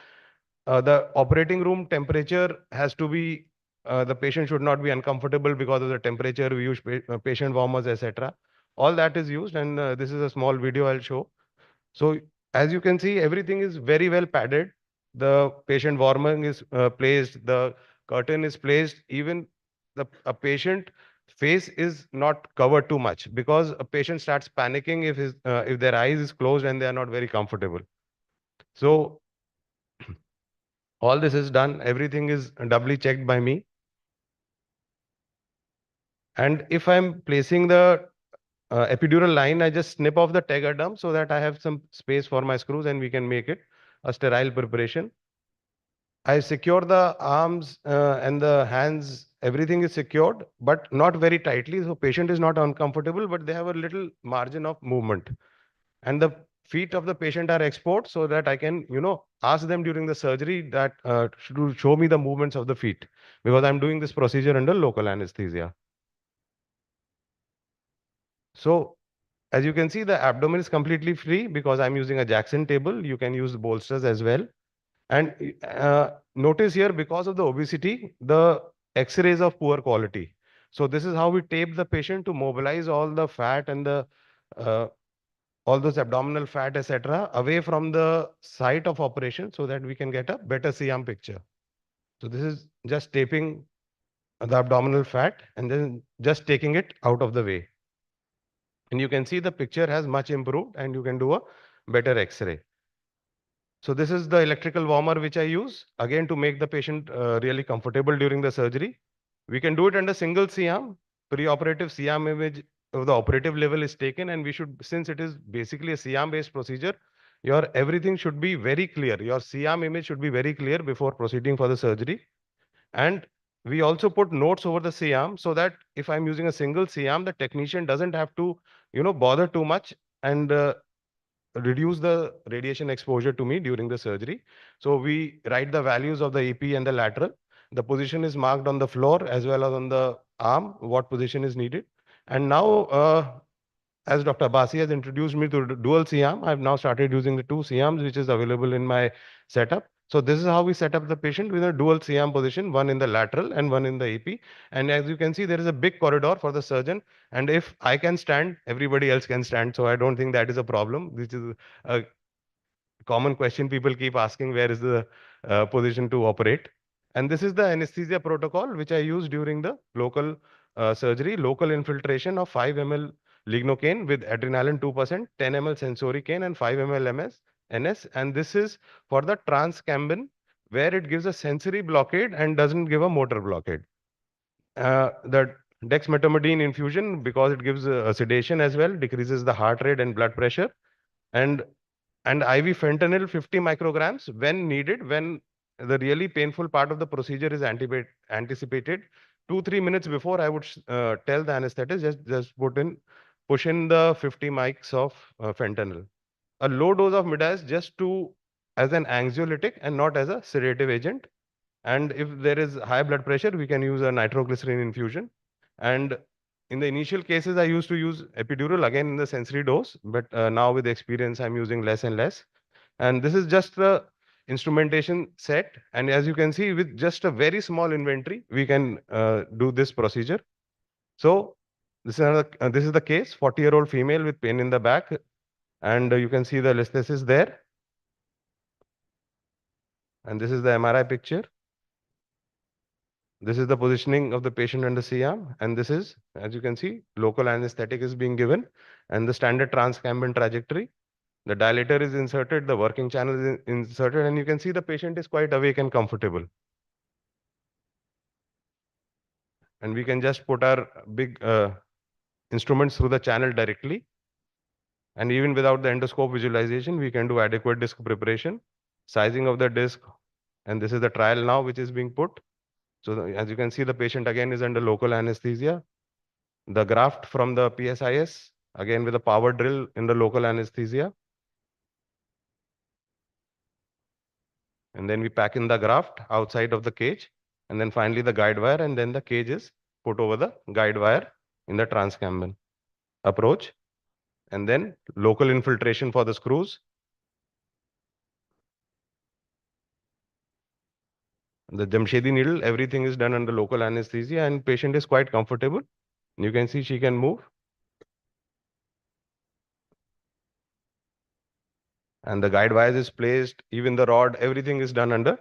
The operating room temperature has to be, the patient should not be uncomfortable because of the temperature. We use patient warmers, etc. All that is used, and this is a small video I'll show. So as you can see, everything is very well padded. The patient warmer is placed, the curtain is placed, even a patient face is not covered too much, because a patient starts panicking if their eyes is closed and they are not very comfortable. So all this is done, everything is doubly checked by me. And if I'm placing the epidural line, I just snip off the tegaderm so that I have some space for my screws and we can make it a sterile preparation. I secure the arms and the hands, everything is secured, but not very tightly. So patient is not uncomfortable, but they have a little margin of movement. And the feet of the patient are exposed so that I can, ask them during the surgery that to show me the movements of the feet, because I'm doing this procedure under local anesthesia. So as you can see, the abdomen is completely free because I'm using a Jackson table. You can use bolsters as well. And notice here, because of the obesity, the X-rays of poor quality. So this is how we tape the patient to mobilize all the fat and the all those abdominal fat, etc., away from the site of operation so that we can get a better C-arm picture. So this is just taping the abdominal fat and then just taking it out of the way. And you can see the picture has much improved and you can do a better X-ray. So this is the electrical warmer which I use, again, to make the patient really comfortable during the surgery. We can do it under single C-arm. Pre-operative C-arm image of the operative level is taken, and we should, since it is basically a C-arm based procedure, your everything should be very clear. Your C-arm image should be very clear before proceeding for the surgery. And we also put notes over the C-arm so that if I'm using a single C-arm, the technician doesn't have to, bother too much and reduce the radiation exposure to me during the surgery. So we write the values of the AP and the lateral. The position is marked on the floor as well as on the arm, what position is needed. And now, as Dr. Basi has introduced me to dual C-arm, I've now started using the two C-arms, which is available in my setup. So this is how we set up the patient with a dual C-arm position, one in the lateral and one in the AP. And as you can see, there is a big corridor for the surgeon. And if I can stand, everybody else can stand. So I don't think that is a problem. This is a common question people keep asking, where is the position to operate? And this is the anesthesia protocol, which I use during the local surgery, local infiltration of 5 ml lignocaine with adrenaline 2%, 10 ml sensoricane and 5 ml NS. And this is for the transcambin, where it gives a sensory blockade and doesn't give a motor blockade. The dexmedetomidine infusion, because it gives a sedation as well, decreases the heart rate and blood pressure. And IV fentanyl 50 micrograms when needed, when the really painful part of the procedure is anticipated. 2-3 minutes before, I would tell the anesthetist, just push in the 50 mics of fentanyl. A low dose of midas just as an anxiolytic and not as a sedative agent. And if there is high blood pressure, we can use a nitroglycerin infusion. And in the initial cases, I used to use epidural again in the sensory dose, but now with experience, I'm using less and less. And this is just the instrumentation set. And as you can see, with just a very small inventory, we can do this procedure. So this is the case, 40-year-old female with pain in the back. And you can see the listhesis there. And this is the MRI picture. This is the positioning of the patient under C-arm. And this is, as you can see, local anesthetic is being given and the standard transcambin trajectory. The dilator is inserted, the working channel is inserted, and you can see the patient is quite awake and comfortable. And we can just put our big instruments through the channel directly. And even without the endoscope visualization, we can do adequate disc preparation, sizing of the disc. And this is the trial now, which is being put. So as you can see, the patient again is under local anesthesia. The graft from the PSIS, again with a power drill in the local anesthesia. And then we pack in the graft outside of the cage. And then finally the guide wire, and then the cage is put over the guide wire in the transcambin approach. And then local infiltration for the screws. The Jamshedi needle, everything is done under local anesthesia and patient is quite comfortable. You can see she can move. And the guide wires is placed, even the rod, everything is done under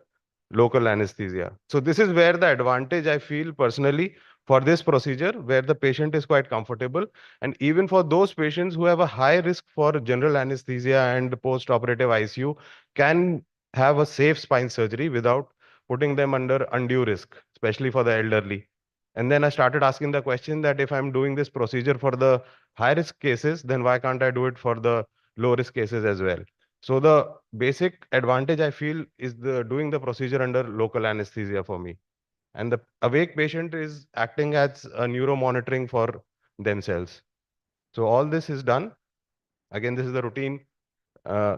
local anesthesia. So this is where the advantage I feel personally for this procedure, where the patient is quite comfortable. And even for those patients who have a high risk for general anesthesia and post-operative ICU, can have a safe spine surgery without putting them under undue risk, especially for the elderly. And then I started asking the question that if I'm doing this procedure for the high risk cases, then why can't I do it for the low risk cases as well? So the basic advantage I feel is doing the procedure under local anesthesia for me. And the awake patient is acting as a neuro monitoring for themselves. So all this is done. Again, this is the routine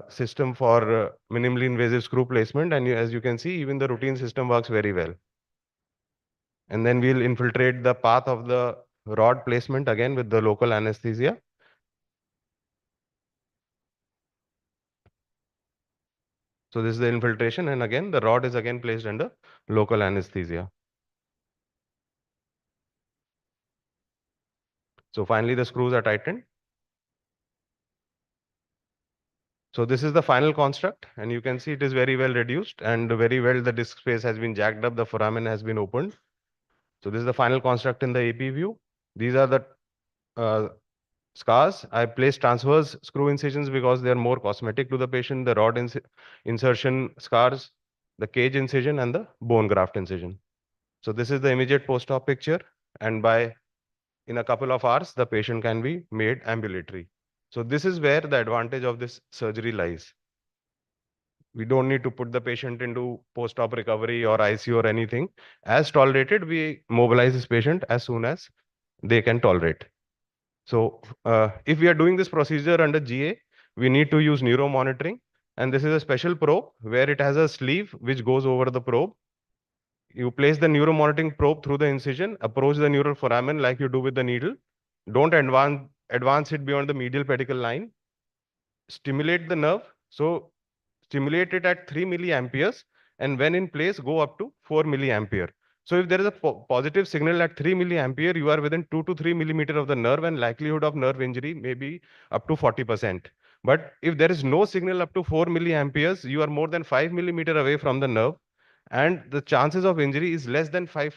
system for minimally invasive screw placement. And as you can see, even the routine system works very well. And then we'll infiltrate the path of the rod placement again with the local anesthesia. So this is the infiltration, and again the rod is again placed under local anesthesia. So finally the screws are tightened. So this is the final construct, and you can see it is very well reduced and very well the disc space has been jacked up, the foramen has been opened. So this is the final construct in the AP view. These are the scars. I placed transverse screw incisions because they are more cosmetic to the patient, the rod insertion scars, the cage incision, and the bone graft incision. So this is the immediate post-op picture, and in a couple of hours, the patient can be made ambulatory. So this is where the advantage of this surgery lies. We don't need to put the patient into post-op recovery or ICU or anything. As tolerated, we mobilize this patient as soon as they can tolerate. So if we are doing this procedure under GA, we need to use neuromonitoring. And this is a special probe where it has a sleeve which goes over the probe. You place the neuromonitoring probe through the incision, approach the neural foramen like you do with the needle. Don't advance it beyond the medial pedicle line. Stimulate the nerve. So stimulate it at 3 milliamperes, and when in place, go up to 4 milliampere. So if there is a positive signal at 3 milliampere, you are within 2 to 3 millimeter of the nerve, and likelihood of nerve injury may be up to 40%. But if there is no signal up to 4 milliamperes, you are more than 5 millimeter away from the nerve, and the chances of injury is less than 5%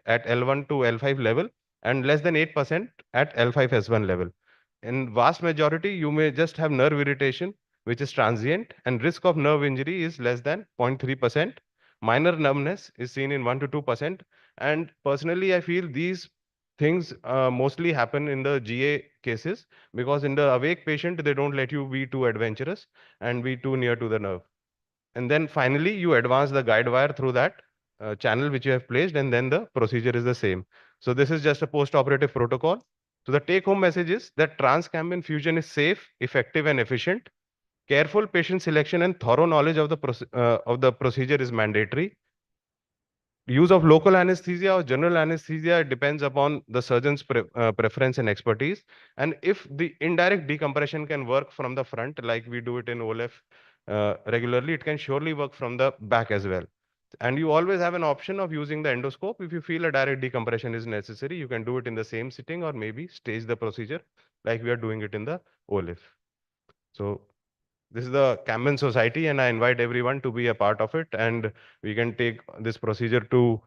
at L1 to L5 level, and less than 8% at L5S1 level. In vast majority, you may just have nerve irritation, which is transient, and risk of nerve injury is less than 0.3%. Minor numbness is seen in 1 to 2%. And personally, I feel these things mostly happen in the GA cases, because in the awake patient, they don't let you be too adventurous and be too near to the nerve. And then finally, you advance the guide wire through that channel which you have placed, and then the procedure is the same. So this is just a post-operative protocol. So the take-home message is that transcambin fusion is safe, effective, and efficient. Careful patient selection and thorough knowledge of the procedure is mandatory. Use of local anesthesia or general anesthesia depends upon the surgeon's preference and expertise. And if the indirect decompression can work from the front, like we do it in OLF regularly, it can surely work from the back as well. And you always have an option of using the endoscope. If you feel a direct decompression is necessary, you can do it in the same sitting or maybe stage the procedure like we are doing it in the OLF. So this is the Cambin Society, and I invite everyone to be a part of it, and we can take this procedure to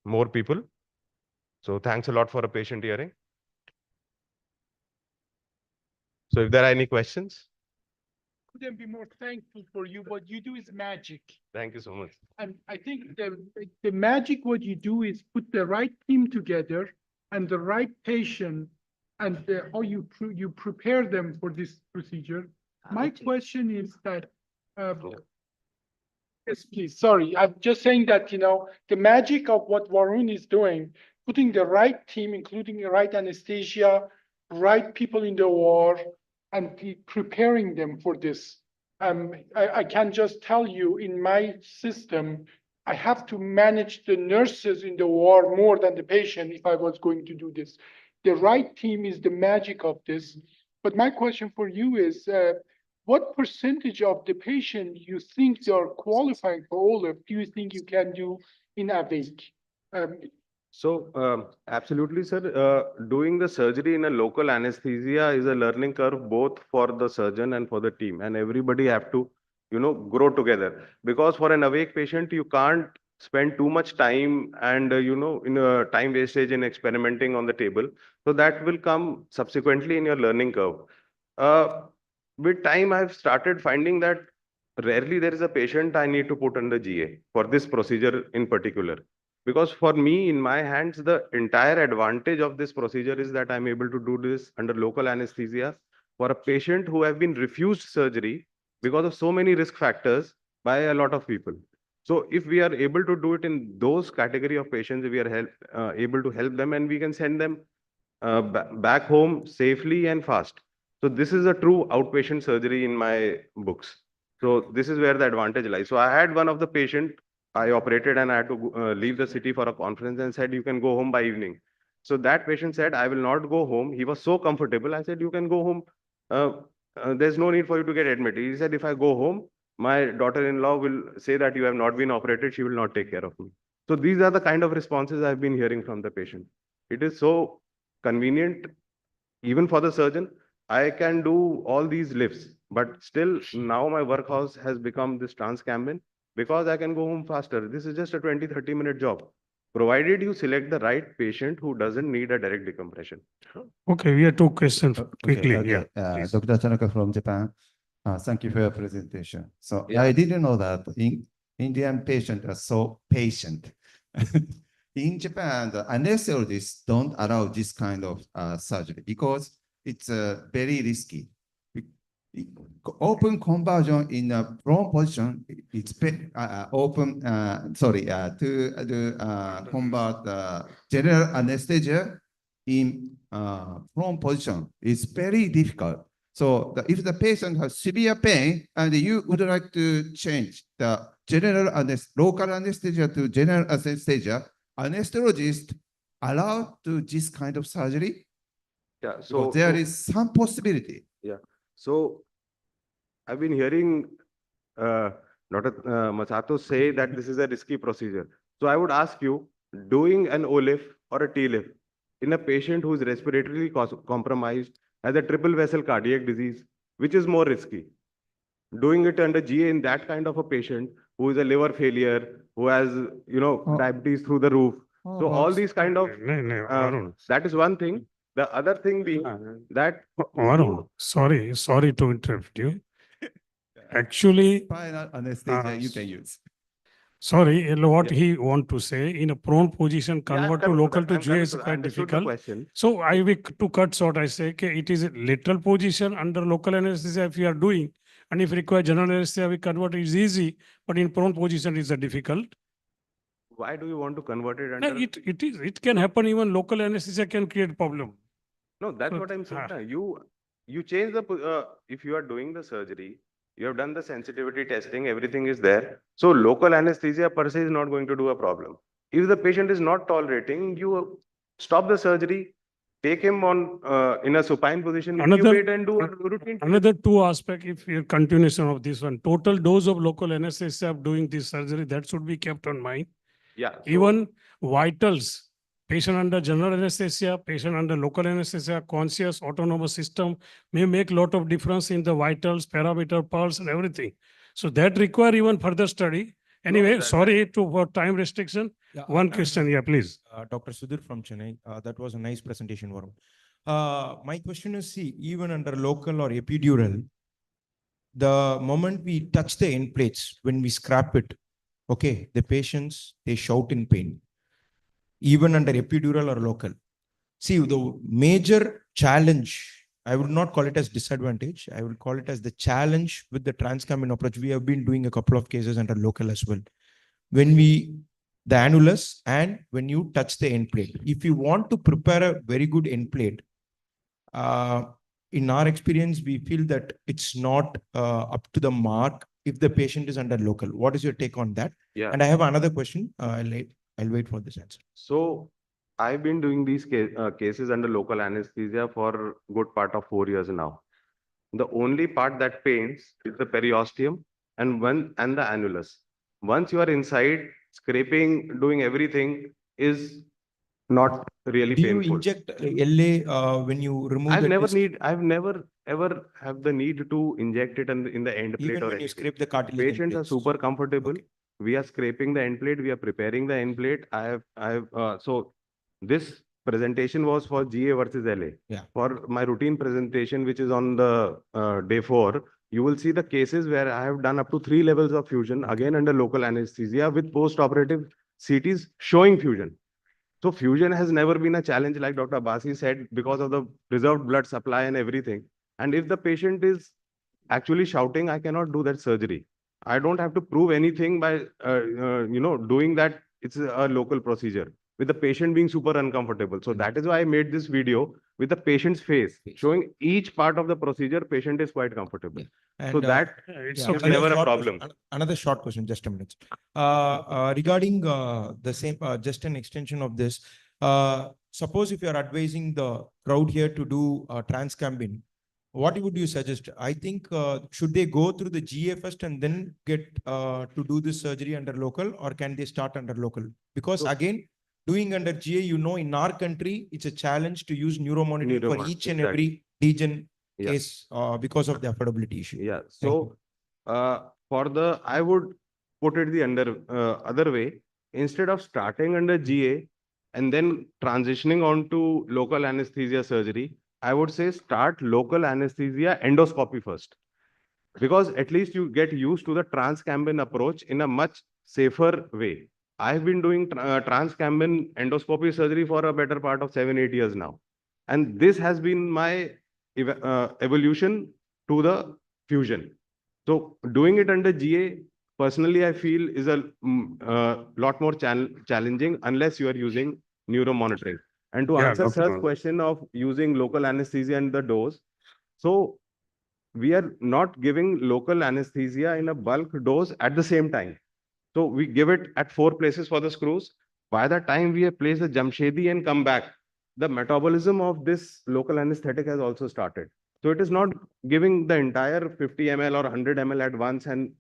more people. So thanks a lot for a patient hearing. So if there are any questions. Couldn't be more thankful for you. What you do is magic. Thank you so much. And I think the magic what you do is put the right team together and the right patient, and how you prepare them for this procedure. My question is that, yes, please, sorry, I'm just saying that, the magic of what Varun is doing, putting the right team, including the right anesthesia, right people in the OR, and preparing them for this. I can just tell you, in my system, I have to manage the nurses in the OR more than the patient if I was going to do this. The right team is the magic of this. But my question for you is, what percentage of the patient you think they are qualifying for OLF do you think you can do in awake? So absolutely, sir. Doing the surgery in a local anesthesia is a learning curve both for the surgeon and for the team, and everybody have to, grow together. Because for an awake patient, you can't spend too much time and in a time wastage in experimenting on the table. So that will come subsequently in your learning curve. With time, I've started finding that rarely there is a patient I need to put under GA for this procedure in particular. Because for me, in my hands, the entire advantage of this procedure is that I'm able to do this under local anesthesia for a patient who have been refused surgery because of so many risk factors by a lot of people. So if we are able to do it in those category of patients, we are able to help them, and we can send them back home safely and fast. So this is a true outpatient surgery in my books. So this is where the advantage lies. So I had one of the patient I operated, and I had to leave the city for a conference, and said, you can go home by evening. So that patient said, I will not go home. He was so comfortable. I said, you can go home. There's no need for you to get admitted. He said, if I go home, my daughter-in-law will say that you have not been operated, she will not take care of me. So these are the kind of responses I've been hearing from the patient. It is so convenient, even for the surgeon. I can do all these lifts, but still now my workhouse has become this transcambient because I can go home faster. This is just a 20-30 minute job, provided you select the right patient who doesn't need a direct decompression. Okay, we have two questions quickly. Okay. Please. Dr. Tanaka from Japan. Thank you for your presentation. So Yeah. I didn't know that Indian patients are so patient. In Japan, the anesthesiologists don't allow this kind of surgery because it's very risky. Open conversion in a prone position, it's open, convert general anesthesia in prone position is very difficult. So if the patient has severe pain and you would like to change the local anesthesia to general anesthesia, anesthesiologist allowed to this kind of surgery? Yeah, So there is some possibility. Yeah. So I've been hearing Dr. Masato say that this is a risky procedure. So I would ask you, doing an OLIF or a TLIF in a patient who is respiratorily compromised, has a triple vessel cardiac disease, which is more risky? Doing it under GA in that kind of a patient who is a liver failure, who has, diabetes through the roof. So all these kind of, Varun. that is one thing. The other thing being that Varun, sorry to interrupt you. Actually, Final anesthesia you can use. sorry, what he want to say, in a prone position, convert to local to GA is I quite understood the difficult. question. So I will to cut short, I say, okay, it is a lateral position under local anesthesia if you are doing, and if require general anesthesia, we convert it is easy, but in prone position is difficult. Why do you want to convert it No, under? it can happen, even local anesthesia can create problem. No, that's So, what I'm saying. ah. You change the, if you are doing the surgery, you have done the sensitivity testing, everything is there. So local anesthesia per se is not going to do a problem. If the patient is not tolerating, you stop the surgery, take him on in a supine position, intubate and do a routine. Another two aspect, if you're continuation of this one, total dose of local anesthesia of doing this surgery, that should be kept on mind. Yeah. So, Even vitals, patient under general anesthesia, patient under local anesthesia, conscious autonomous system may make lot of difference in the vitals, parameter, pulse and everything. So that require even further study. Anyway, sorry for time restriction. Yeah, One question, yeah, please. Dr. Sudhir from Chennai, that was a nice presentation, Varun. My question is, see, even under local or epidural, the moment we touch the end plates, when we scrap it, okay, the patients, they shout in pain, even under epidural or local. See, the major challenge, I would not call it as disadvantage, I would call it as the challenge with the transcambient approach. We have been doing a couple of cases under local as well. When the annulus and when you touch the end plate, if you want to prepare a very good end plate, in our experience, we feel that it's not up to the mark if the patient is under local. What is your take on that? Yeah. And I have another question. I'll wait for this answer. So I've been doing these cases under local anesthesia for good part of 4 years now. The only part that pains is the periosteum and the annulus. Once you are inside, scraping, doing everything is not really Do painful. you inject LA when you remove I've the never disc? I've never ever have the need to inject it in the end plate Even or when you anything. scrape the cartilage end Patients are plates. super comfortable. Okay. We are scraping the end plate. We are preparing the end plate. So this presentation was for GA versus LA. Yeah. For my routine presentation, which is on the day 4, you will see the cases where I have done up to 3 levels of fusion, again under local anesthesia with post-operative CTs showing fusion. So fusion has never been a challenge, like Dr. Abbasi said, because of the preserved blood supply and everything. And if the patient is actually shouting, I cannot do that surgery. I don't have to prove anything by, doing that. It's a local procedure with the patient being super uncomfortable. So that is why I made this video with the patient's face, showing each part of the procedure, patient is quite comfortable. And, So that It's yeah, it's okay. never a short problem. question, another short question, just a minute. Regarding the same, just an extension of this. Suppose if you are advising the crowd here to do transcambient, what would you suggest? I think should they go through the GA first and then get to do this surgery under local, or can they start under local? Because again, doing under GA, you know, in our country, it's a challenge to use neuromonitoring for each and every region case because of the affordability issue. Yeah. Thank So I would put it the other way. Instead of starting under GA and then transitioning on to local anesthesia surgery, I would say start local anesthesia endoscopy first, because at least you get used to the transcambin approach in a much safer way. I've been doing transcambin endoscopy surgery for a better part of 7-8 years now. And this has been my evolution to the fusion. So doing it under GA, personally, I feel is a lot more challenging unless you are using neuromonitoring. And to Yeah, answer Dr. Sir's question of using local anesthesia and the dose, so we are not giving local anesthesia in a bulk dose at the same time. So we give it at 4 places for the screws. By the time we have placed the Jamshedi and come back, the metabolism of this local anesthetic has also started. So it is not giving the entire 50 ml or 100 ml at once and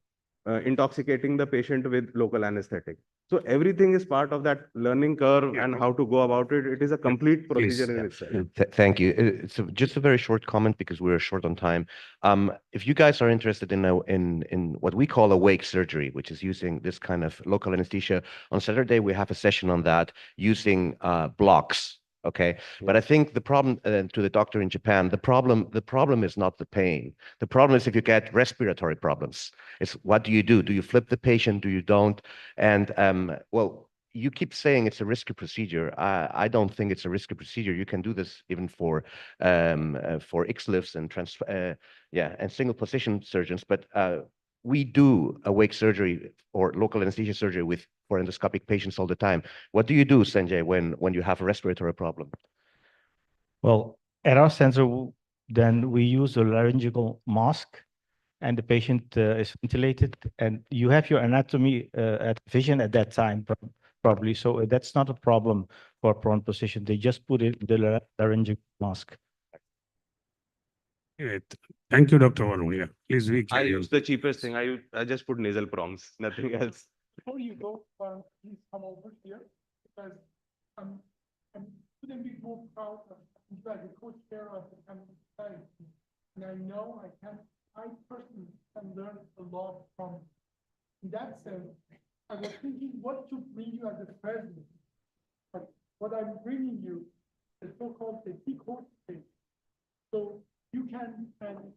intoxicating the patient with local anesthetic. So everything is part of that learning curve and how to go about it. It is a complete procedure in itself. Thank you. It's just a very short comment because we're short on time. If you guys are interested in what we call awake surgery, which is using this kind of local anesthesia, on Saturday we have a session on that using blocks. Okay, but I think the problem to the doctor in Japan, the problem is not the pain. The problem is if you get respiratory problems. It's what do you do? Do you flip the patient? Do you don't? And well, you keep saying it's a risky procedure. I don't think it's a risky procedure. You can do this even for XLIFs and and single position surgeons. But we do awake surgery or local anesthesia surgery for endoscopic patients all the time. What do you do, Sanjay, when you have a respiratory problem? Well, at our center, then we use a laryngeal mask, and the patient is ventilated, and you have your anatomy at vision at that time, probably. So that's not a problem for prone position. They just put it the laryngeal mask. Thank you, Dr. Varun. Yeah, please. I use the cheapest thing. I just put nasal proms, nothing else. Before you go, please come over here, because I couldn't be more proud of you as a co-chair of the society. And I know I personally can learn a lot from. In that sense, I was thinking what to bring you as a present. But what I'm bringing you is so-called the decode state. So you can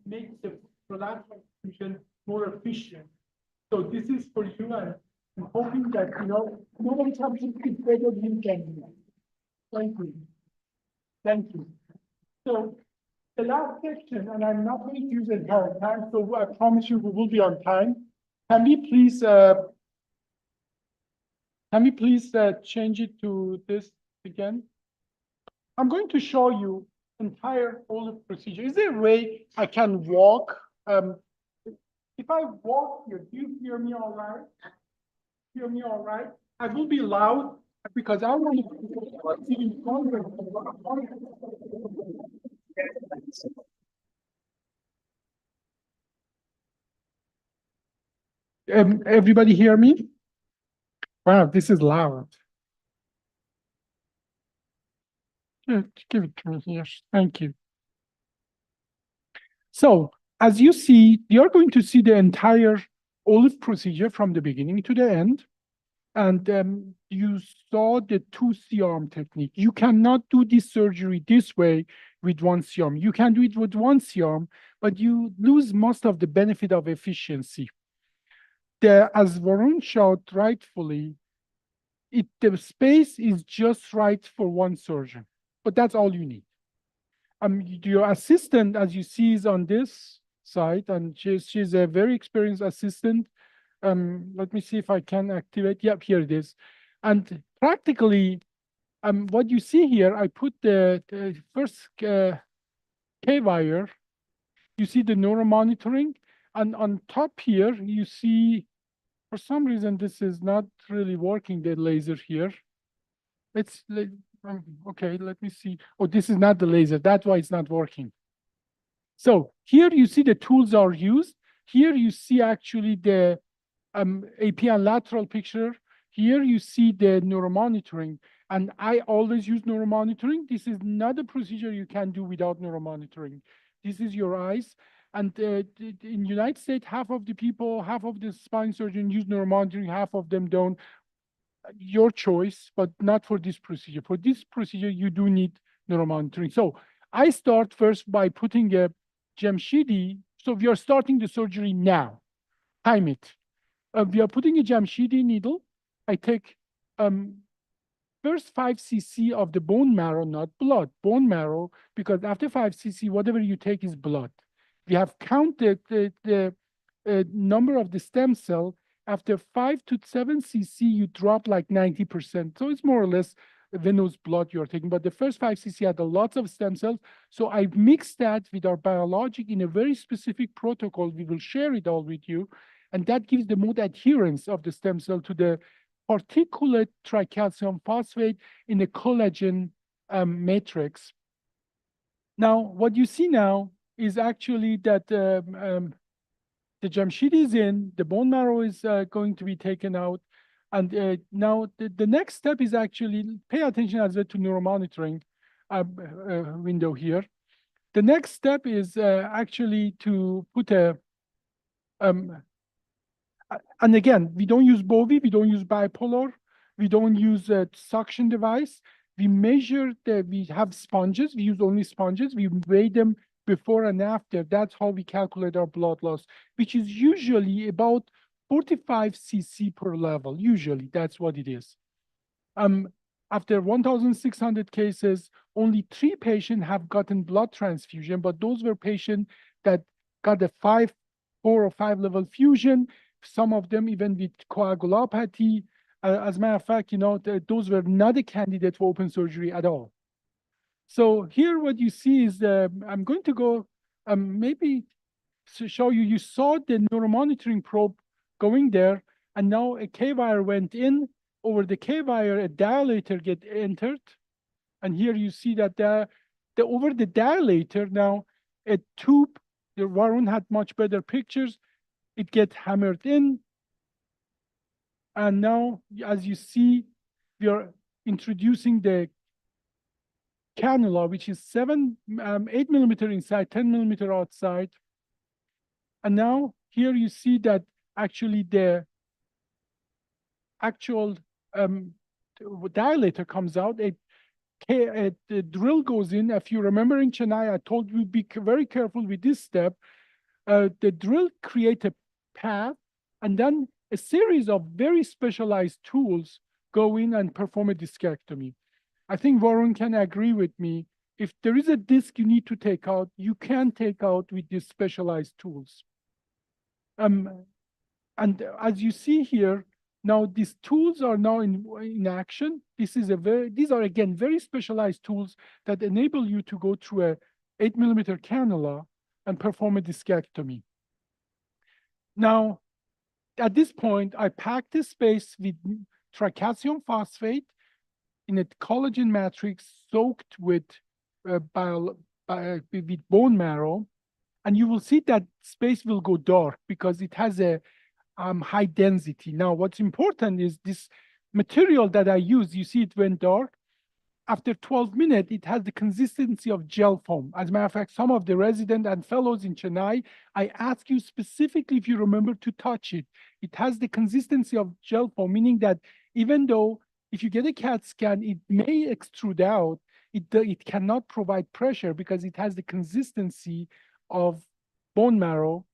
make the production execution more efficient. So this is for you, and I'm hoping that nobody comes to it better than you can do. Thank you. Thank you. So the last section, and I'm not going to use the entire time, so I promise you we will be on time. Can we please change it to this again? I'm going to show you entire whole procedure. Is there a way I can walk? If I walk here, do you hear me all right? Hear me all right? I will be loud because I want to even stronger. Everybody hear me? Wow, this is loud. Give it to me here. Thank you. So, as you see, you're going to see the entire OLIF procedure from the beginning to the end. And you saw the 2 C-arm technique. You cannot do this surgery this way with 1 C-arm. You can do it with 1 C-arm, but you lose most of the benefit of efficiency. As Varun showed rightfully, the space is just right for 1 surgeon, but that's all you need. Your assistant, as you see, is on this side, and she's a very experienced assistant. Let me see if I can activate. Yep, here it is. And practically, what you see here, I put the first K-wire. You see the neuromonitoring, and on top here, you see, for some reason, this is not really working, the laser here. It's okay, let me see. Oh, this is not the laser. That's why it's not working. So here you see the tools are used. Here you see actually the AP and lateral picture. Here you see the neuromonitoring. And I always use neuromonitoring. This is not a procedure you can do without neuromonitoring. This is your eyes. And in United States, half of the people, half of the spine surgeons use neuromonitoring, half of them don't. Your choice, but not for this procedure. For this procedure, you do need neuromonitoring. So I start first by putting a Jamshidi. So we are starting the surgery now. Time it. We are putting a Jamshidi needle. I take first 5 cc of the bone marrow, not blood, bone marrow, because after 5 cc, whatever you take is blood. We have counted the number of the stem cell. After 5 to 7 cc, you drop like 90%. So it's more or less venous blood you're taking. But the first 5 cc had a lot of stem cells. So I mixed that with our biologic in a very specific protocol. We will share it all with you. And that gives the mode adherence of the stem cell to the particulate tricalcium phosphate in the collagen matrix. Now, what you see now is actually that the Jamshidi is in, the bone marrow is going to be taken out. And now the next step is actually pay attention as well to neuromonitoring window here. The next step is actually to put a and again, we don't use Bovi, we don't use bipolar, we don't use a suction device. We measure we have sponges, we use only sponges, we weigh them before and after. That's how we calculate our blood loss, which is usually about 45 cc per level. Usually, that's what it is. After 1,600 cases, only 3 patients have gotten blood transfusion, but those were patients that got a 4 or 5 level fusion. Some of them even with coagulopathy. As a matter of fact, those were not a candidate for open surgery at all. So here what you see is, I'm going to go maybe to show you, you saw the neuromonitoring probe going there, and now a K-wire went in. Over the K-wire, a dilator get entered. And here you see that over the dilator, now a tube, the Varun had much better pictures, it gets hammered in. And now, as you see, we are introducing the cannula, which is 8 millimeter inside, 10 millimeter outside. And now here you see that actually the actual dilator comes out. The drill goes in. If you remember in Chennai, I told you be very careful with this step. The drill creates a path, and then a series of very specialized tools go in and perform a discectomy. I think Varun can agree with me. If there is a disc you need to take out, you can take out with these specialized tools. And as you see here, now these tools are now in action. These are again very specialized tools that enable you to go through a 8 millimeter cannula and perform a discectomy. Now, at this point, I pack this space with tricalcium phosphate in a collagen matrix soaked with bone marrow, and you will see that space will go dark because it has a high density. Now, what's important is this material that I use, you see it went dark. After 12 minutes, it has the consistency of gel foam. As a matter of fact, some of the residents and fellows in Chennai, I ask you specifically if you remember to touch it. It has the consistency of gel foam, meaning that even though if you get a CAT scan, it may extrude out, it cannot provide pressure because it has the consistency of bone marrow,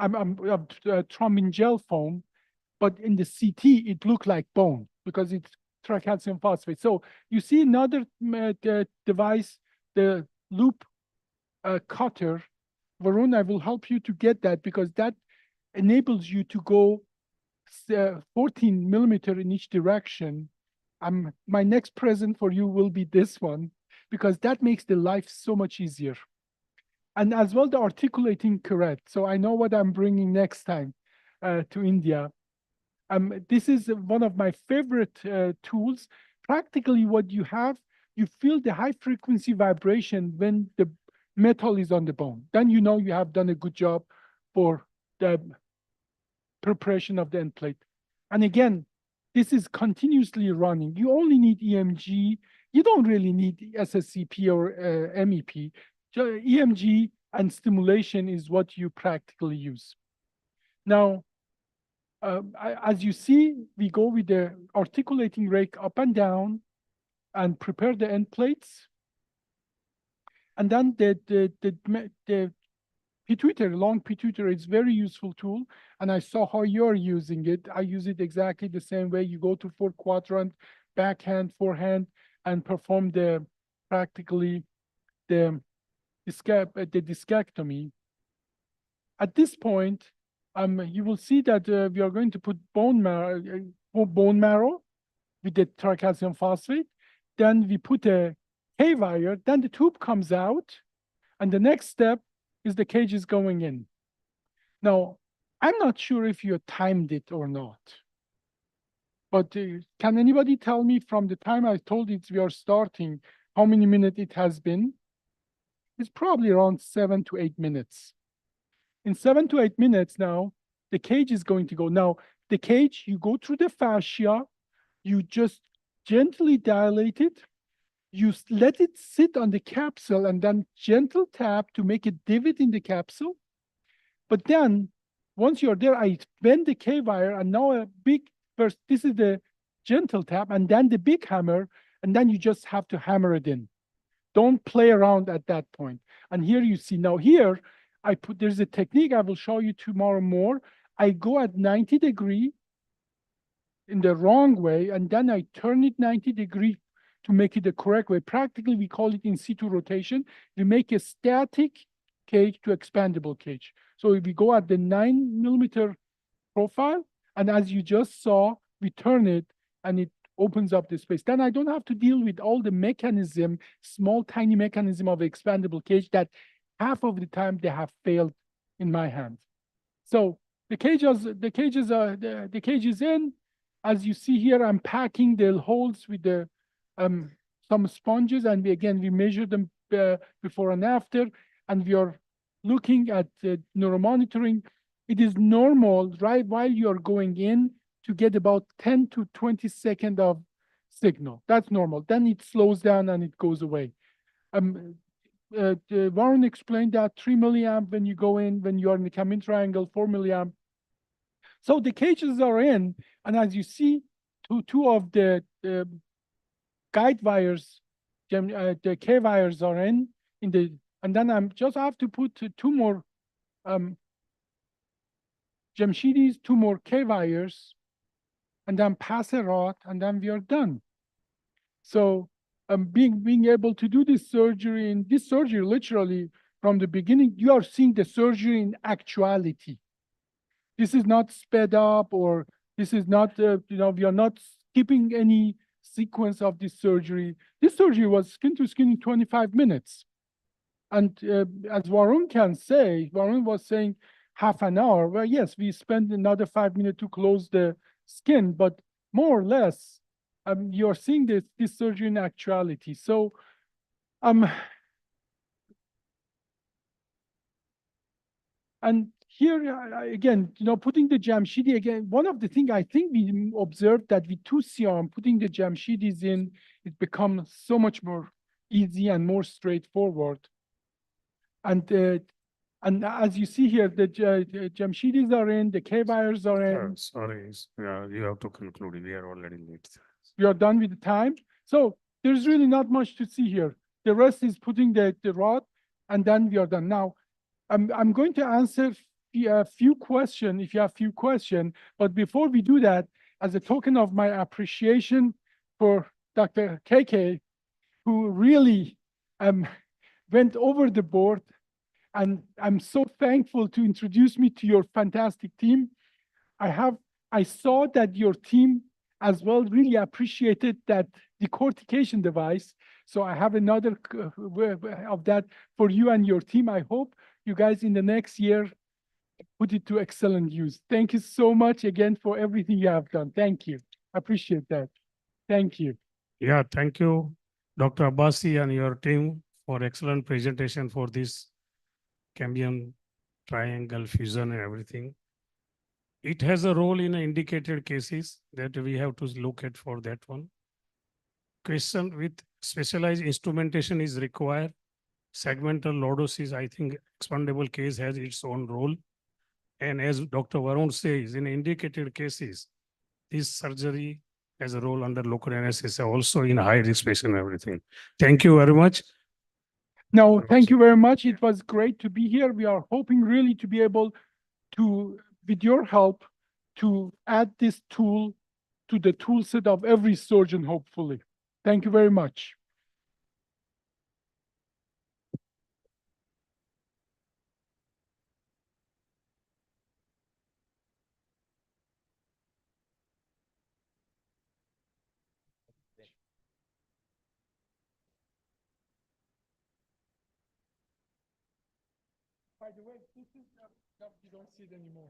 thrombin gel foam, but in the CT, it looked like bone because it's tricalcium phosphate. So you see another device, the loop cutter. Varun, I will help you to get that because that enables you to go 14 millimeter in each direction. My next present for you will be this one because that makes the life so much easier. And as well, the articulating correct. So I know what I'm bringing next time to India. This is one of my favorite tools. Practically what you have, you feel the high frequency vibration when the metal is on the bone. Then you know you have done a good job for the preparation of the end plate. And again, this is continuously running. You only need EMG. You don't really need SSCP or MEP. EMG and stimulation is what you practically use. Now, as you see, we go with the articulating rake up and down and prepare the end plates. And then the pituitary, long pituitary is very useful tool. And I saw how you're using it. I use it exactly the same way. You go to 4-quadrant, backhand, forehand, and perform practically the discectomy. At this point, you will see that we are going to put bone marrow with the tricalcium phosphate. Then we put a K-wire, then the tube comes out, and the next step is the cage is going in. Now, I'm not sure if you timed it or not, but can anybody tell me from the time I told it we are starting, how many minutes it has been? It's probably around 7 to 8 minutes. In 7 to 8 minutes now, the cage is going to go. Now, the cage, you go through the fascia, you just gently dilate it, you let it sit on the capsule and then gentle tap to make a divot in the capsule. But then, once you're there, I bend the K-wire and now a big, first, this is the gentle tap and then the big hammer, and then you just have to hammer it in. Don't play around at that point. And here you see, now here, there's a technique I will show you tomorrow more. I go at 90 degree in the wrong way, and then I turn it 90 degree to make it the correct way. Practically, we call it in situ rotation. We make a static cage to expandable cage. So if we go at the 9mm profile, and as you just saw, we turn it and it opens up the space. Then I don't have to deal with all the mechanism, small, tiny mechanism of expandable cage that half of the time they have failed in my hands. So the cage is in. As you see here, I'm packing the holes with the some sponges, and we measure them before and after, and we are looking at neuromonitoring. It is normal, right, while you are going in, to get about 10 to 20 seconds of signal. That's normal. Then it slows down and it goes away. Warren explained that 3 milliamp when you go in, when you are in the Cambium triangle, 4 milliamp. So the cages are in, and as you see, two of the guide wires, the K wires are in the, and then I'm just have to put 2 more Jamshidis, 2 more K wires, and then pass a rod, and then we are done. So being able to do this surgery, literally from the beginning, you are seeing the surgery in actuality. This is not sped up, or this is not, we are not skipping any sequence of this surgery. This surgery was skin to skin in 25 minutes. And as Warren can say, Warren was saying half an hour. Well, yes, we spent another 5 minutes to close the skin, but more or less, you're seeing this surgery in actuality. So, and here again, putting the Jamshidi again, one of the things I think we observed that with 2 CRM, putting the Jamshidis in, it becomes so much more easy and more straightforward. And as you see here, the Jamshidis are in, the K-wires are in. Sorry, you have to conclude. We are already late. We are done with the time. So there's really not much to see here. The rest is putting the rod, and then we are done. Now, I'm going to answer a few questions, if you have few questions. But before we do that, as a token of my appreciation for Dr. KK, who really went over the board, and I'm so thankful to introduce me to your fantastic team. I saw that your team as well really appreciated that decortication device. So I have another of that for you and your team. I hope you guys in the next year put it to excellent use. Thank you so much again for everything you have done. Thank you. I appreciate that. Thank you. Yeah, thank you, Dr. Abbasi and your team for excellent presentation for this cambium triangle fusion and everything. It has a role in indicated cases that we have to look at for that one. Question with specialized instrumentation is required. Segmental lordosis, I think expandable case has its own role. And as Dr. Varun says, in indicated cases, this surgery has a role under local anesthesia, also in high risk patient and everything. Thank you very much. No, thank you very much. It was great to be here. We are hoping really to be able to, with your help, to add this tool to the tool set of every surgeon, hopefully. Thank you very much. By the way, this is you don't see it anymore.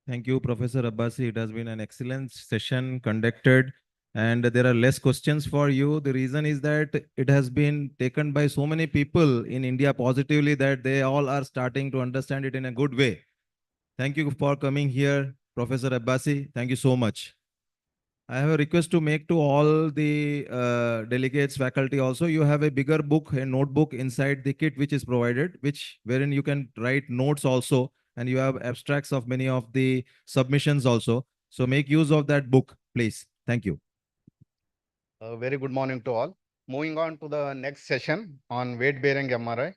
Thank you, Professor Abbasi. It has been an excellent session conducted, and there are less questions for you. The reason is that it has been taken by so many people in India positively that they all are starting to understand it in a good way. Thank you for coming here, Professor Abbasi. Thank you so much. I have a request to make to all the delegates, faculty also. You have a bigger book, a notebook inside the kit which is provided, wherein you can write notes also, and you have abstracts of many of the submissions also. So make use of that book, please. Thank you. Very good morning to all. Moving on to the next session on weight-bearing MRI,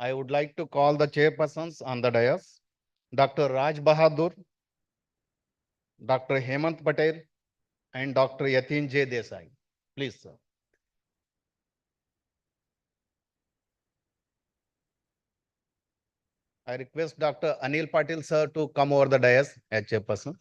I would like to call the chairpersons on the dais, Dr. Raj Bahadur, Dr. Hemant Patel, and Dr. Yatin J. Desai. Please, sir. I request Dr. Anil Patil, sir, to come over the dais as chairperson.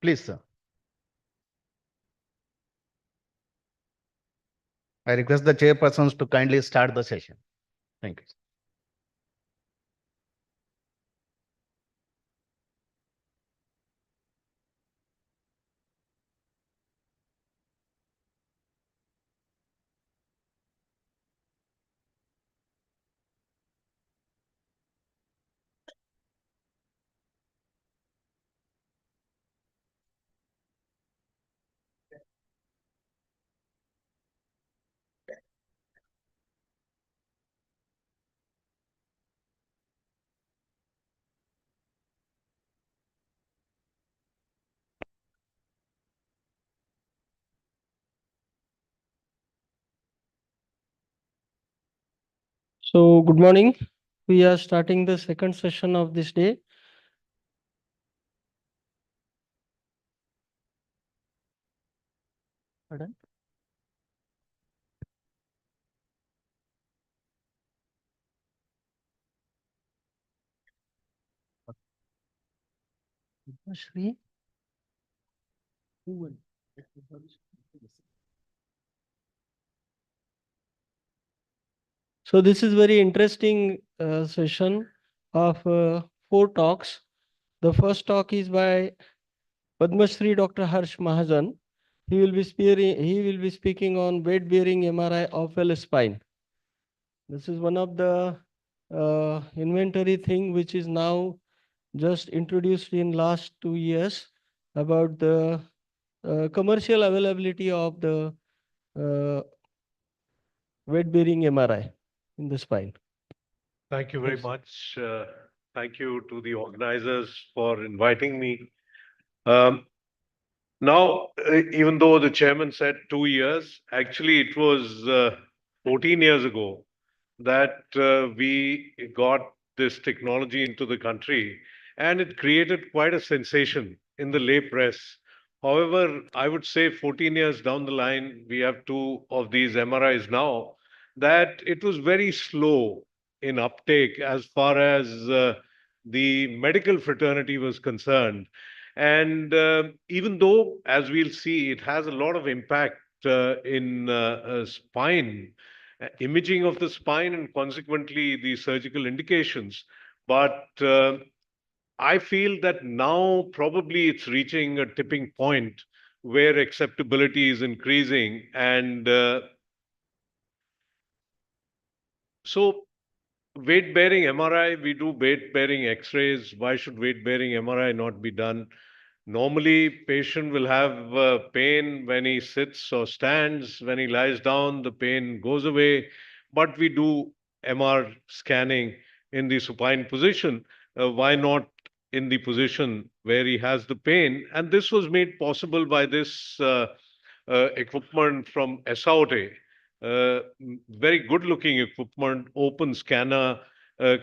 Please, sir. I request the chairpersons to kindly start the session. Thank you. So good morning. We are starting the second session of this day. Pardon? Shri? So this is very interesting session of 4 talks. The first talk is by Padma Shri Dr. Harsh Mahajan. He will be speaking on weight-bearing MRI of L spine. This is one of the inventory thing which is now just introduced in last 2 years about the commercial availability of the weight-bearing MRI in the spine. Thank you very much. Thank you to the organizers for inviting me. Now, even though the chairman said 2 years, actually it was 14 years ago that we got this technology into the country. and it created quite a sensation in the lay press. However, I would say 14 years down the line, we have 2 of these MRIs now, that it was very slow in uptake as far as the medical fraternity was concerned. And even though, as we'll see, it has a lot of impact in spine, imaging of the spine, and consequently the surgical indications. But I feel that now probably it's reaching a tipping point where acceptability is increasing. And so weight-bearing MRI, we do weight-bearing X-rays. Why should weight-bearing MRI not be done? Normally, patient will have pain when he sits or stands. When he lies down, the pain goes away. But we do MR scanning in the supine position. Why not in the position where he has the pain? And this was made possible by this equipment from Esaute. Very good looking equipment, open scanner,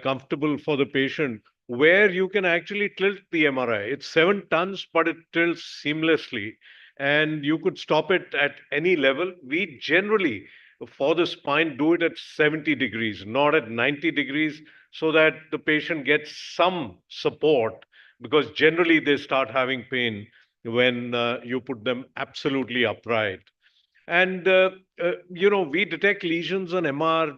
comfortable for the patient, where you can actually tilt the MRI. It's 7 tons, but it tilts seamlessly, and you could stop it at any level. We generally, for the spine, do it at 70 degrees, not at 90 degrees, so that the patient gets some support, because generally they start having pain when you put them absolutely upright. And, we detect lesions on MR